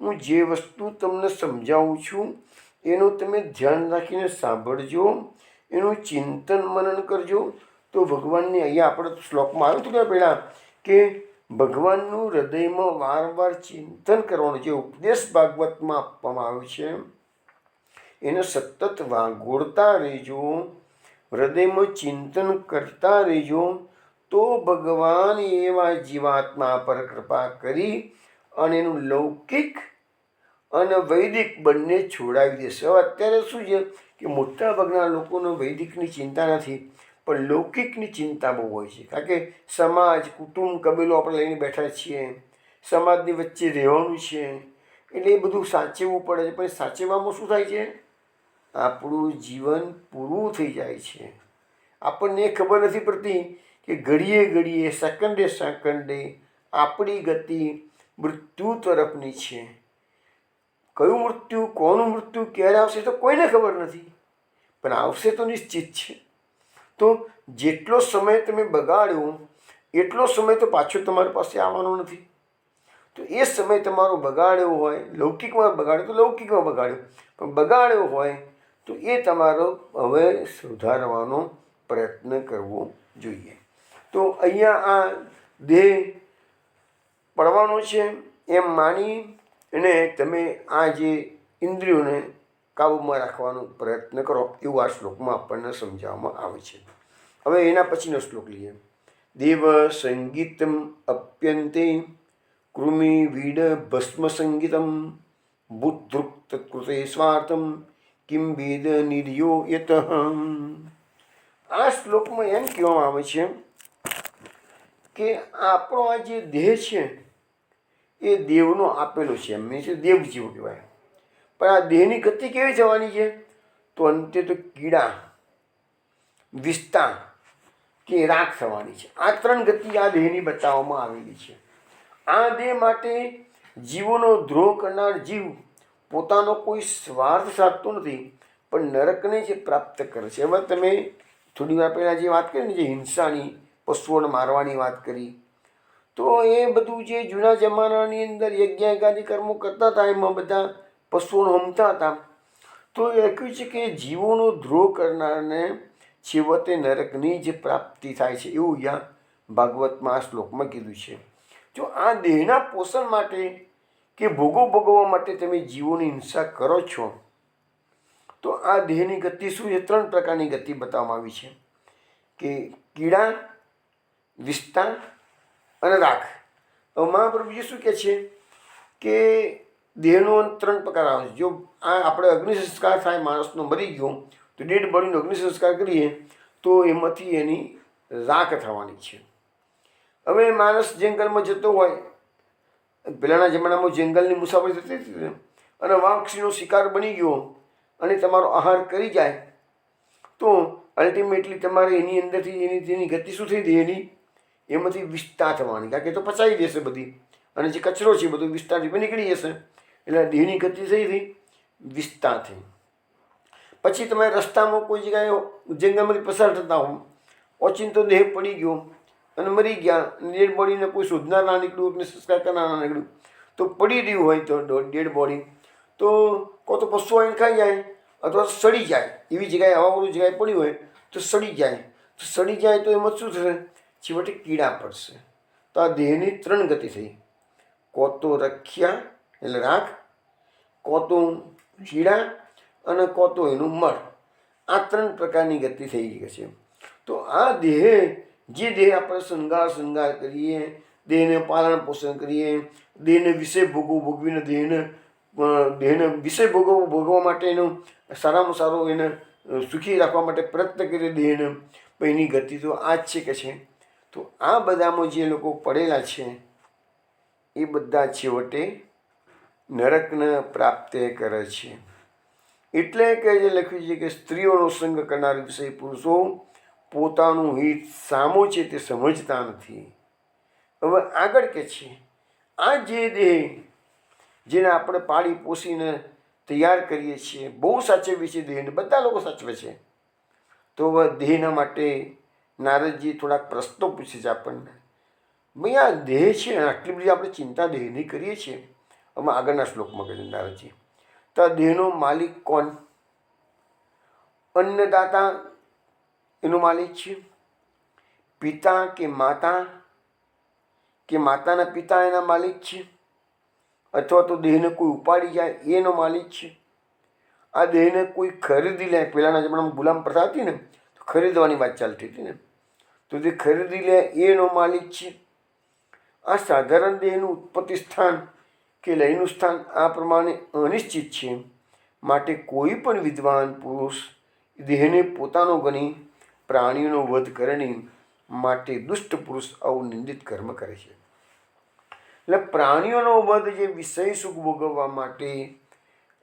હું જે વસ્તુ તમને સમજાવું છું એનું તમે ધ્યાન રાખીને સાંભળજો, એનું ચિંતન મનન કરજો. તો ભગવાનની અહીંયા આપણે શ્લોકમાં આવ્યું હતું કે પહેલાં કે ભગવાનનું હૃદયમાં વારંવાર ચિંતન કરવાનું જે ઉપદેશ ભાગવતમાં આપવામાં આવ્યું છે એને સતત વાગોળતા રહેજો, હૃદયમાં ચિંતન કરતા રહેજો, તો ભગવાન એવા જીવાત્મા પર કૃપા કરી અને એનું લૌકિક અને વૈદિક બંને છોડાવી દેશે. હવે અત્યારે શું છે કે મોટાભાગના લોકોને વૈદિકની ચિંતા નથી, પણ લૌકિકની ચિંતા બહુ હોય છે. કારણ કે સમાજ, કુટુંબ, કબીલો આપણે લઈને બેઠા છીએ, સમાજની વચ્ચે રહેવાનું છે, એટલે એ બધું સાચવવું પડે છે. પણ સાચવવામાં શું થાય છે? આપણું જીવન પૂરું થઈ જાય છે. આપણને ખબર નથી પડતી કે ઘડીએ ઘડીએ, સેકન્ડે સેકન્ડે આપણી ગતિ મૃત્યુ તરફની છે. કયું મૃત્યુ, કોનું મૃત્યુ ક્યારે આવશે તો કોઈને ખબર નથી, પણ આવશે તો નિશ્ચિત છે. તો જેટલો સમય તમે બગાડ્યો એટલો સમય તો પાછો તમારી પાસે આવવાનો નથી. તો એ સમય તમારો બગાડ્યો હોય, લૌકિકમાં બગાડ્યો તો લૌકિકમાં બગાડ્યો, પણ બગાડ્યો હોય તો એ તમારો હવે સુધારવાનો પ્રયત્ન કરવો જોઈએ. તો અહીંયા આ દેહ પડવાનો છે એમ માની અને તમે આ જે ઇન્દ્રિયોને કાબૂમાં રાખવાનો પ્રયત્ન કરો, એવું આ શ્લોકમાં આપણને સમજાવવામાં આવે છે. હવે એના પછીનો શ્લોક લઈએ. દેવ સંગીતમ અપ્યંતે કૃમિ વીડ ભસ્મ સંગીતમ બુદ્ધૃક્ત કૃતે સ્વાર્થમ કિમ વેદ નિર્યો યત. આ શ્લોકમાં એમ કહેવામાં આવે છે કે આપણો આ જે દેહ છે એ દેવનો આપેલો છે, એમને છે દેવ જીવ કહેવાય. પણ આ દેહની ગતિ કેવી થવાની છે? તો અંતે તો કીડા, વિસ્તા કે રાખ થવાની છે. આ 3 ગતિ આ દેહની બતાવવામાં આવેલી છે. આ દેહ માટે જીવોનો દ્રોહ કરનાર જીવ પોતાનો કોઈ સ્વાર્થ સાધતો નથી, પણ નરકને જે પ્રાપ્ત કરે છે. હવે તમે થોડી વાર પહેલાં જે વાત કરી ને, જે હિંસાની, પશુઓને મારવાની વાત કરી, તો એ બધું જે જૂના જમાનાની અંદર યજ્ઞાગાદી કર્મો કરતા હતા, એમાં બધા પશુઓને હમતા હતા. તો એ લખ્યું છે કે જીવોનો દ્રોહ કરનારને છેવટે નરકની જે પ્રાપ્તિ થાય છે, એવું અહીંયા ભાગવતમાં આ શ્લોકમાં કીધું છે. જો આ દેહના પોષણ માટે કે ભોગો ભોગવવા માટે તમે જીવોની હિંસા કરો છો, તો આ દેહની ગતિ શું છે? 3 પ્રકારની ગતિ બતાવવામાં આવી છે કે કીડા, વિસ્તા અને રાખ. હવે મહાપ્રભુજી શું કહે છે કે દેહનો 3 પ્રકાર આવે છે. જો આ આપણે અગ્નિ સંસ્કાર થાય, માણસનો મરી ગયો તો ડેડ બોડીનો અગ્નિ સંસ્કાર કરીએ તો એમાંથી એની રાખ થવાની છે. હવે માણસ જંગલમાં જતો હોય, પહેલાંના જમાનામાં જંગલની મુસાફરી થતી હતી અને વાઘ શિકાર બની ગયો અને તમારો આહાર કરી જાય, તો અલ્ટિમેટલી તમારે એની અંદરથી એની ગતિ શું થઈ ગઈ? એમાંથી વિસ્તા થવાની, કારણ કે તો પચાવી દેશે બધી, અને જે કચરો છે બધો વિસ્તારથી નીકળી જશે. એટલે દેહની ગતિ થઈ હતી વિસ્તા થઈ. પછી તમે રસ્તામાં કોઈ જગ્યાએ જંગલમાંથી પસાર થતા હો, ઓચિંતો દેહ પડી ગયો અને મરી ગયા, ડેડ બોડીને કોઈ શોધનાર ના નીકળ્યું, એટલે સંસ્કાર કરનાર ના નીકળ્યું, તો પડી રહ્યું હોય તો ડેડ બોડી, તો કોઈ તો પશુ આવીને ખાઈ જાય અથવા તો સડી જાય. એવી જગ્યાએ હવાવાળું જગ્યાએ પડી હોય તો સડી જાય. તો સડી જાય તો એમાં શું થશે? છેવટે કીડા પડશે. તો આ દેહની 3 ગતિ થઈ. કો તો રખ્યા એટલે રાખ, કો તો કીડા, અને કો તો એનું મળ. આ 3 પ્રકારની ગતિ થઈ ગઈ છે. તો આ દેહ, જે દેહ આપણે શૃંગાર કરીએ, દેહને પાલન પોષણ કરીએ, દેહને વિષય ભોગવીને દેહને વિષય ભોગવવા માટેનું સારામાં સારું એને સુખી રાખવા માટે પ્રયત્ન કરીએ દેહને, પણ એની ગતિ તો આ જ છે કે છે. તો આ બધામાં જે લોકો પડેલા છે એ બધા છેવટે નરકને પ્રાપ્ત કરે છે. એટલે કે જે લખ્યું છે કે સ્ત્રીઓનો સંગ કરનાર વિષય પુરુષો પોતાનું હિત સામો છે તે સમજતા નથી. હવે આગળ કે છે, આ જે દેહ જેને આપણે પાળી પોષીને તૈયાર કરીએ છીએ, બહુ સાચવીએ છીએ દેહને, બધા લોકો સાચવે છે. તો હવે દેહના માટે નારદજી થોડાક પ્રશ્નો પૂછે છે આપણને. ભાઈ આ દેહ છે, આટલી બધી આપણે ચિંતા દેહની કરીએ છીએ. આમાં આગળના શ્લોકમાં કહે છે નારદજી, તો આ દેહનો માલિક કોણ? અન્નદાતા એનો માલિક છે, પિતા કે માતાના પિતા એના માલિક છે, અથવા તો દેહને કોઈ ઉપાડી જાય એનો માલિક છે. આ દેહને કોઈ ખરીદી લે, પહેલાંના જમાનામાં ગુલામ પ્રથા હતી ને, તો ખરીદવાની વાત ચાલતી હતી ને, તો જે ખરીદી લે એનો માલિક છે. આ સાધારણ દેહનું ઉત્પત્તિ સ્થાન કે લયનું સ્થાન આ પ્રમાણે અનિશ્ચિત છે. માટે કોઈ પણ વિદ્વાન પુરુષ દેહને પોતાનો ગણી પ્રાણીઓનો વધ કરણી માટે દુષ્ટ પુરુષ આવું નિંદિત કર્મ કરે છે. એટલે પ્રાણીઓનો વધ, જે વિષય સુખ ભોગવવા માટે,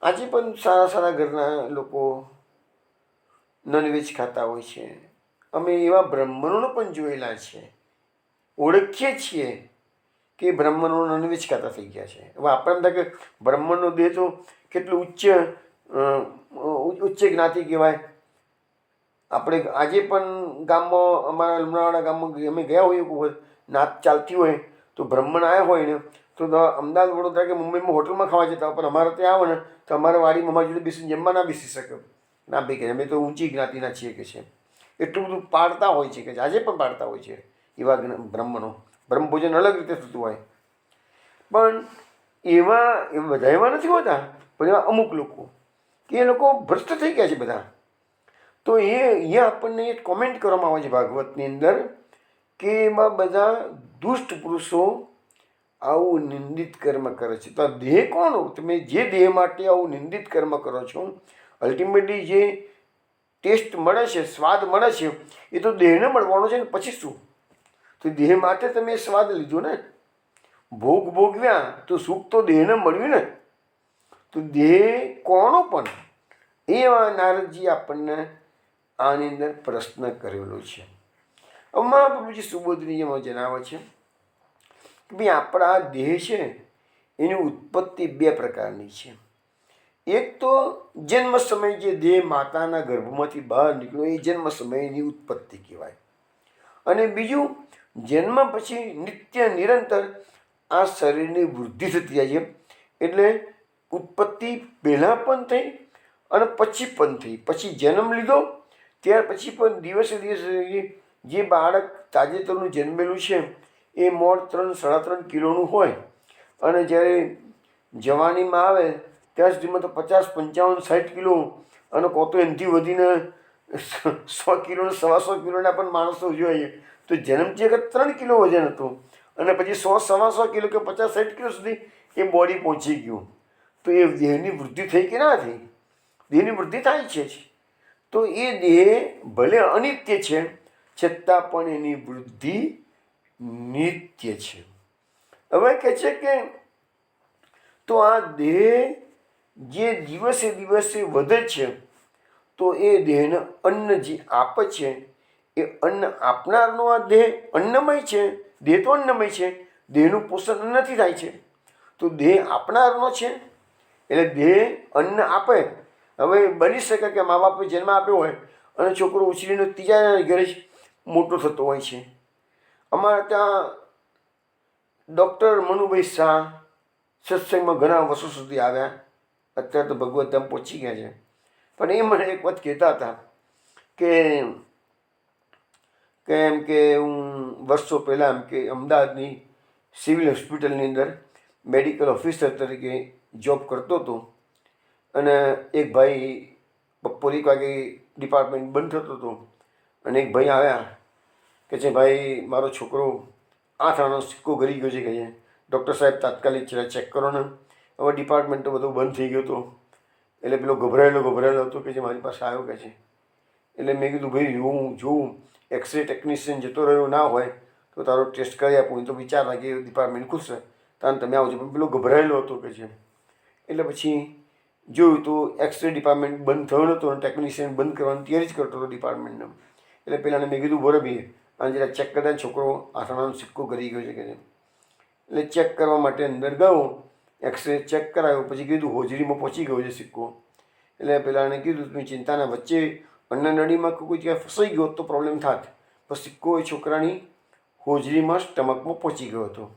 આજે પણ સારા ઘરના લોકો નોનવેજ ખાતા હોય છે. અમે એવા બ્રાહ્મણોને પણ જોયેલા છે, ઓળખીએ છીએ કે બ્રાહ્મણો નોનવેજ ખાતા થઈ ગયા છે. હવે આપણે એમ થાય કે બ્રાહ્મણનો દેહ તો કેટલું ઉચ્ચ જ્ઞાતિ કહેવાય. આપણે આજે પણ ગામમાં, અમારા લુણાવાડા ગામમાં અમે ગયા હોઈએ, કોઈ નાત ચાલતી હોય તો બ્રાહ્મણ આવ્યા હોય ને, તો અમદાવાદ, વડોદરા કે મુંબઈમાં હોટલમાં ખાવા જતા હોય, પણ અમારે ત્યાં આવે ને તો અમારા વાડીમાં અમારી જોડે બેસીને જમવા ના બેસી શકે. ના ભાઈ કે અમે તો ઊંચી જ્ઞાતિના છીએ કે છે. એટલું બધું પાડતા હોય છે કે આજે પણ પાડતા હોય છે એવા બ્રાહ્મણો. બ્રહ્મભોજન અલગ રીતે થતું હોય, પણ બધા એવા નથી હોતા, પણ એવા અમુક લોકો કે એ લોકો ભ્રષ્ટ થઈ ગયા છે બધા. તો એ આપણને એક કોમેન્ટ કરવામાં આવે છે ભાગવતની અંદર કે એમાં બધા દુષ્ટ પુરુષો આવું નિંદિત કર્મ કરે છે. તો આ દેહ કોણ? તમે જે દેહ માટે આવું નિંદિત કર્મ કરો છો, અલ્ટિમેટલી જે ટેસ્ટ મળે છે, સ્વાદ મળે છે, એ તો દેહને મળવાનો છે ને. પછી શું? તો દેહ માટે તમે સ્વાદ લીધો ને, ભોગ ભોગવ્યા તો સુખ તો દેહને મળ્યું ને. તો દેહ કોનો પણ એવા નારદજી આપણને આની અંદર પ્રશ્ન કરેલો છે. મહાપ્રભુજી સુબોધનીયમાં જણાવે છે કે ભાઈ આપણા દેહ છે એની ઉત્પત્તિ બે પ્રકારની છે. એક તો જન્મ સમય જે દેહ માતાના ગર્ભમાંથી બહાર નીકળ્યો એ જન્મ સમયની ઉત્પત્તિ કહેવાય. અને બીજું જન્મ પછી નિત્ય નિરંતર આ શરીરની વૃદ્ધિ થતી જાય છે. એટલે ઉત્પત્તિ પહેલાં પણ થઈ અને પછી પણ થઈ. પછી જન્મ લીધો ત્યાર પછી પણ દિવસે દિવસે જે બાળક તાજેતરનું જન્મેલું છે એ મોડ 3-3.5 કિલોનું હોય અને જ્યારે જવાનીમાં આવે ત્યાં સુધીમાં તો 50-55-60 કિલો અને કોતો એનાથી વધીને 100 કિલો 125 કિલોના પણ માણસો જોઈએ. તો જન્મથી અગર 3 કિલો વજન હતું અને પછી 100-125 કિલો કે 50-60 કિલો સુધી એ બોડી પહોંચી ગયું. તો એ દેહની વૃદ્ધિ થઈ કે ના થઈ? દેહની વૃદ્ધિ થાય છે જ. તો એ દેહ ભલે અનિત્ય છે છતાં પણ એની વૃદ્ધિ નિત્ય છે. હવે કહે છે કે તો આ દેહ જે દિવસે દિવસે વધે છે તો એ દેહને અન્ન જે આપે છે એ અન્ન આપનારનો આ દેહ અન્નમય છે. દેહ તો અન્નમય છે, દેહનું પોષણ અન્નથી થાય છે. તો દેહ આપનારનો છે એટલે દેહ અન્ન આપે. હવે બની શકે કે મા બાપે જન્મ આપ્યો હોય અને છોકરો ઉછરીને ત્રીજા ઘરે જ મોટો થતો હોય છે. અમારા ત્યાં ડૉક્ટર મનુભાઈ શાહ સત્સંગમાં ઘણા વર્ષો સુધી આવ્યા. અત્યારે તો ભગવત ધામ પહોંચી ગયા છે. પણ એ મને એક વાત કહેતા હતા કે એમ કે હું વર્ષો પહેલાં એમ કે અમદાવાદની સિવિલ હોસ્પિટલની અંદર મેડિકલ ઓફિસર તરીકે જોબ કરતો હતો. અને એક ભાઈ બપોર 1 વાગે ડિપાર્ટમેન્ટ બંધ થતો હતો અને એક ભાઈ આવ્યા કે છે ભાઈ મારો છોકરો 8 આણાનો સિક્કો ગરી ગયો છે કે છે. ડૉક્ટર સાહેબ તાત્કાલિક ચેક કરો ને. હવે ડિપાર્ટમેન્ટ તો બધું બંધ થઈ ગયો હતો એટલે પેલો ગભરાયેલો હતો કે જે મારી પાસે આવ્યો કે છે. એટલે મેં કીધું ભાઈ હું જોઉં એક્સરે ટેકનિશિયન જતો રહ્યો ના હોય તો તારો ટેસ્ટ કરી આપું. તો વિચાર લાગે ડિપાર્ટમેન્ટ ખુલશે તાન તમે આવજો. પણ પેલો ગભરાયેલો હતો કે છે. એટલે પછી જોયું તો એક્સરે ડિપાર્ટમેન્ટ બંધ થયો નહોતો અને ટેકનિશિયન બંધ કરવાની તૈયારી જ કરતો હતો ડિપાર્ટમેન્ટને. એટલે પેલાને મેં કીધું બરાબર અને જરા ચેક કરતા છોકરો 8 આણાનો સિક્કો કરી ગયો છે કે છે. એટલે ચેક કરવા માટે અંદર ગયો, એક્સરે ચેક કરાવ્યો, પછી કીધું હોજરીમાં પહોંચી ગયો છે સિક્કો. એટલે પેલાને કીધું તમે ચિંતાના વચ્ચે અન્નનળીમાં કોઈ જગ્યાએ ફસાઈ ગયો તો પ્રોબ્લેમ થાત. પણ સિક્કો એ છોકરાની હોજરીમાં સ્ટમકમાં પહોંચી ગયો હતો.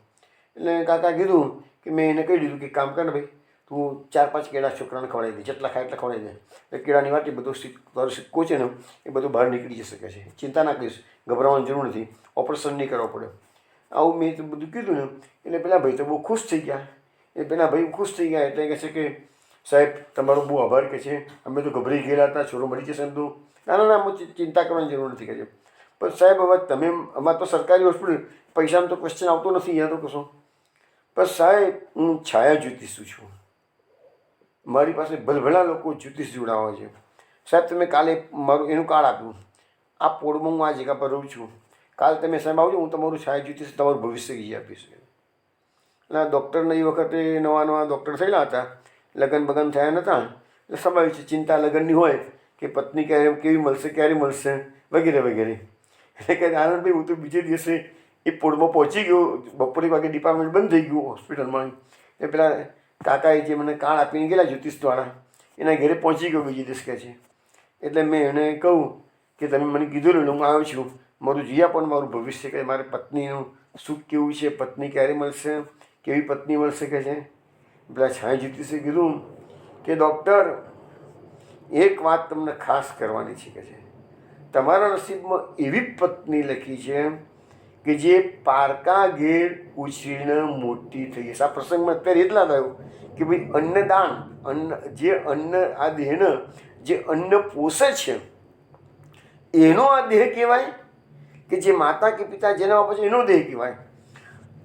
એટલે કાકા કીધું કે મેં એને કહી દીધું કે કામ કર ને ભાઈ તું 4-5 કેળા છોકરાને ખવડાવી દે, જેટલા ખાય એટલા ખવડાવી દે. એટલે કેળાની વાટી બધો તારો સિક્કો છે ને એ બધું બહાર નીકળી જશે કે છે. ચિંતા ના કરીશ, ગભરાવાની જરૂર નથી, ઓપરેશન નહીં કરવું પડે. આવું મેં તો બધું કીધું ને એટલે પેલા ભાઈ તો બહુ ખુશ થઈ ગયા. એ પેલા ભાઈ ખુશ થઈ ગયા એટલે કહે છે કે સાહેબ તમારો બહુ આભાર કે છે. અમે તો ગભરાઈ ગયેલા હતા, છોરો મળી જશે એમ તો. ના ચિંતા કરવાની જરૂર નથી કે છે. પણ સાહેબ હવે તમે અમારે તો સરકારી હોસ્પિટલ પૈસાનો તો ક્વેશ્ચન આવતો નથી અહીંયા તો કશો. પણ સાહેબ હું છાયા જ્યોતિષ છું. મારી પાસે ભલભલા લોકો જ્યોતિષ જોડાવે છે. સાહેબ તમે કાલે મારું એનું કાર્ડ આપ્યું. આ પોળમાં હું આ જગ્યા પર રહું છું. કાલે તમે સાહેબ આવજો, હું તમારું છાયા જ્યોતિષ તમારું ભવિષ્ય કહી આપીશ. એટલે ડૉક્ટરને એ વખતે નવા ડૉક્ટર થયેલા હતા, લગ્ન બગન થયા નહોતા. એટલે સ્વાભાવિક છે ચિંતા લગ્નની હોય કે પત્ની કેવી મળશે, ક્યારે મળશે વગેરે વગેરે. એટલે કે આનંદભાઈ હું તો બીજે દિવસે એ પોળમાં પહોંચી ગયો. બપોર 1 વાગે ડિપાર્ટમેન્ટ બંધ થઈ ગયું હોસ્પિટલમાં. એ પેલા કાકાએ જે મને કાર્ડ આપીને ગયેલા જ્યોતિષવાળા એના ઘરે પહોંચી ગયો બીજે દિવસ કહે છે. એટલે મેં એને કહું કે તમે મને કીધું ને હું આવ્યો છું, મારું જીયા પણ મારું ભવિષ્ય કે મારી પત્નીનું સુખ કેવું છે, પત્ની ક્યારે મળશે, કેવી પત્ની મળશે કે છે. પેલા છાયા જ્યોતિષે કીધું કે ડૉક્ટર એક વાત તમને ખાસ કરવાની છે કે છે. તમારા નસીબમાં એવી પત્ની લખી છે કે જે પારકા ઘેર ઉછરીને મોટી થઈ હશે. આ પ્રસંગમાં અત્યારે એટલા થયું કે ભાઈ અન્નદાન અન્ન આ દેહને જે અન્ન પોષે છે એનો આ દેહ કહેવાય કે જે માતા કે પિતા જેના આપે છે એનો દેહ કહેવાય.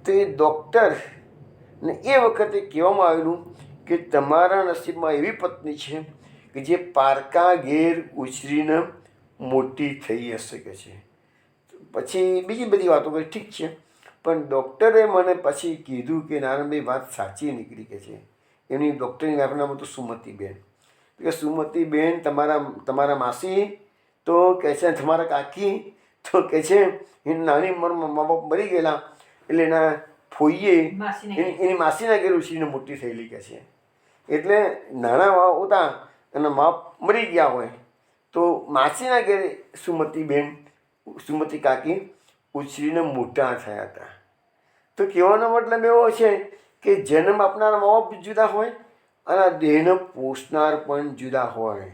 તો એ ડૉક્ટરને એ વખતે કહેવામાં આવેલું કે તમારા નસીબમાં એવી પત્ની છે કે જે પારકા ઘેર ઉછરીને મોટી થઈ હશે કે છે. પછી બીજી બધી વાતો કરી ઠીક છે. પણ ડૉક્ટરે મને પછી કીધું કે નારાયણભાઈ વાત સાચી નીકળી કે છે. એમની ડૉક્ટરની વાઈફનું નામ હતું સુમતીબેન. કે સુમતીબેન તમારા માસી તો કહે છે તમારા કાકી તો કહે છે એની નાની ઉંમરમાં મા બાપ મરી ગયેલા એટલે એના ફોઈએ એની માસીના ઘેર ઉછીને મોટી થયેલી કહે છે. એટલે નાના હતા અને મા મરી ગયા હોય તો માસીના ઘેર સુમતી કાકી ઉછરીને મોટા થયા હતા. તો કહેવાનો મતલબ એવો છે કે જન્મ આપનાર મા બાપ જુદા હોય અને દેહને પોષનાર પણ જુદા હોય.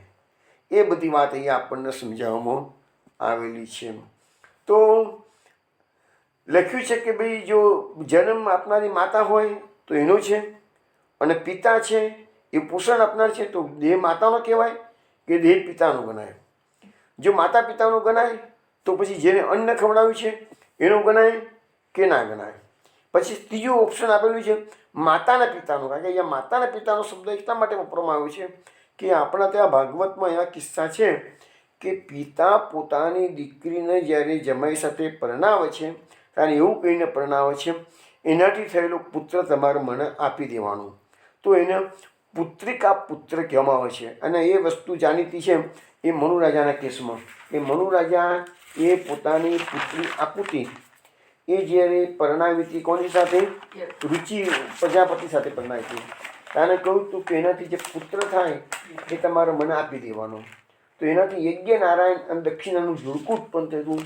એ બધી વાત અહીંયા આપણને સમજાવવામાં આવેલી છે. તો લખ્યું છે કે ભાઈ જો જન્મ આપનારી માતા હોય તો એનો છે, અને પિતા છે એ પોષણ આપનાર છે તો દેહ માતાનો કહેવાય કે દેહ પિતાનો ગણાય. જો માતા પિતાનો ગણાય તો પછી જેને અન્ન ખવડાવ્યું છે એનો ગણાય કે ના ગણાય. પછી ત્રીજું ઓપ્શન આપેલું છે માતાના પિતાનો. કારણ કે અહીંયા માતાના પિતાનો શબ્દ એટલા માટે વાપરવામાં આવ્યો છે કે આપણા ત્યાં ભાગવતમાં એવા કિસ્સા છે કે પિતા પોતાની દીકરીને જ્યારે જમાઈ સાથે પરણાવે છે ત્યારે એવું કહીને પરણાવે છે એનાથી થયેલો પુત્ર તમારે મને આપી દેવાનું. તો એને પુત્રિકા પુત્ર કહેવામાં આવે છે. અને એ વસ્તુ જાણીતી છે એ મનુ રાજાના કેસમાં. એ મનુ રાજા એ પોતાની પુત્રી આકુતિ એ જ્યારે પરણાવી હતી કોની સાથે? રુચિ પ્રજાપતિ સાથે પરણાવી હતી. તાને કહ્યું હતું કે એનાથી જે પુત્ર થાય એ તમારે મને આપી દેવાનો. તો એનાથી યજ્ઞ નારાયણ અને દક્ષિણાનું જોડકું ઉત્પન્ન થયું.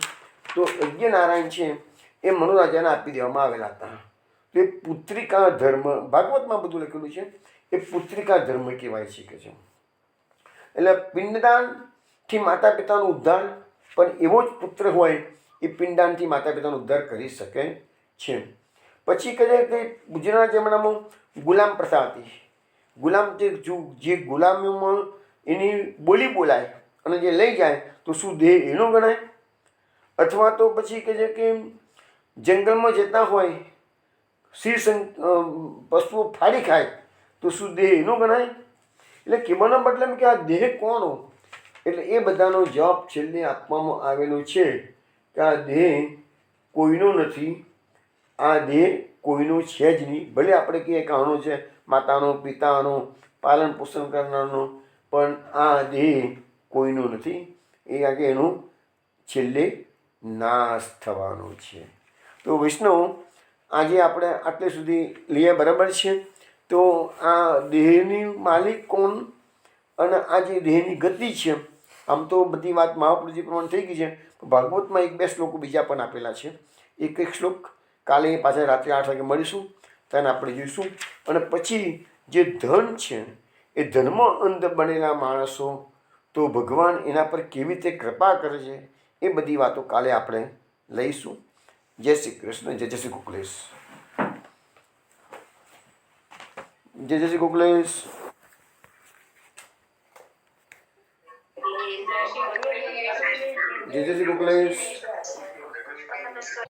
તો યજ્ઞ નારાયણ છે એ મનુ રાજાને આપી દેવામાં આવેલા હતા. તો એ પુત્રિકા ધર્મ ભાગવતમાં બધું લખેલું છે. એ પુત્રિકા ધર્મ કહેવાય છે કે છે. એટલે પિંડદાનથી માતા પિતાનો ઉદ્ધાર, પણ એવો જ પુત્ર હોય એ પિંડદાનથી માતા પિતાનો ઉદ્ધાર કરી શકે છે. પછી કહે કે ગુજરાતના જમાનામાં ગુલામ પ્રથા હતી. ગુલામ જે ગુલામીઓમાં એની બોલી બોલાય અને જે લઈ જાય તો શું દેહ એનો ગણાય? અથવા તો પછી કહે છે કે જંગલમાં જતા હોય પશુઓ ફાડી ખાય તો શું દેહ એનો ગણાય? એટલે કહેવાનો મતલબ કે આ દેહ કોનો? એટલે એ બધાનો જવાબ છેલ્લે આપવામાં આવેલો છે કે આ દેહ કોઈનો નથી, આ દેહ કોઈનો છે જ નહીં. ભલે આપણે કહીએ કે આનો છે, માતાનો પિતાનો પાલન પોષણ કરનારનો, પણ આ દેહ કોઈનો નથી. એ આગળ એનું છેલ્લે નાશ થવાનો છે. તો વૈષ્ણવ આજે આપણે આટલે સુધી લઈએ બરાબર છે. તો આ દેહની માલિક કોણ અને આ જે દેહની ગતિ છે, આમ તો બધી વાત મહાપુરુષજી પ્રમાણે થઈ ગઈ છે. ભાગવતમાં એક બે શ્લોકો બીજા પણ આપેલા છે. એક શ્લોક કાલે પાછા રાત્રે 8 વાગે મળીશું ત્યારે આપણે જોઈશું. અને પછી જે ધન છે એ ધર્મ અંધ બનેલા માણસો તો ભગવાન એના પર કેવી રીતે કૃપા કરે છે એ બધી વાતો કાલે આપણે લઈશું. જય શ્રી કૃષ્ણ. જય શ્રી ગોકુલેશ. જય શ્રી ગોકુલેશ. જય શ્રી ગોકુલેશ.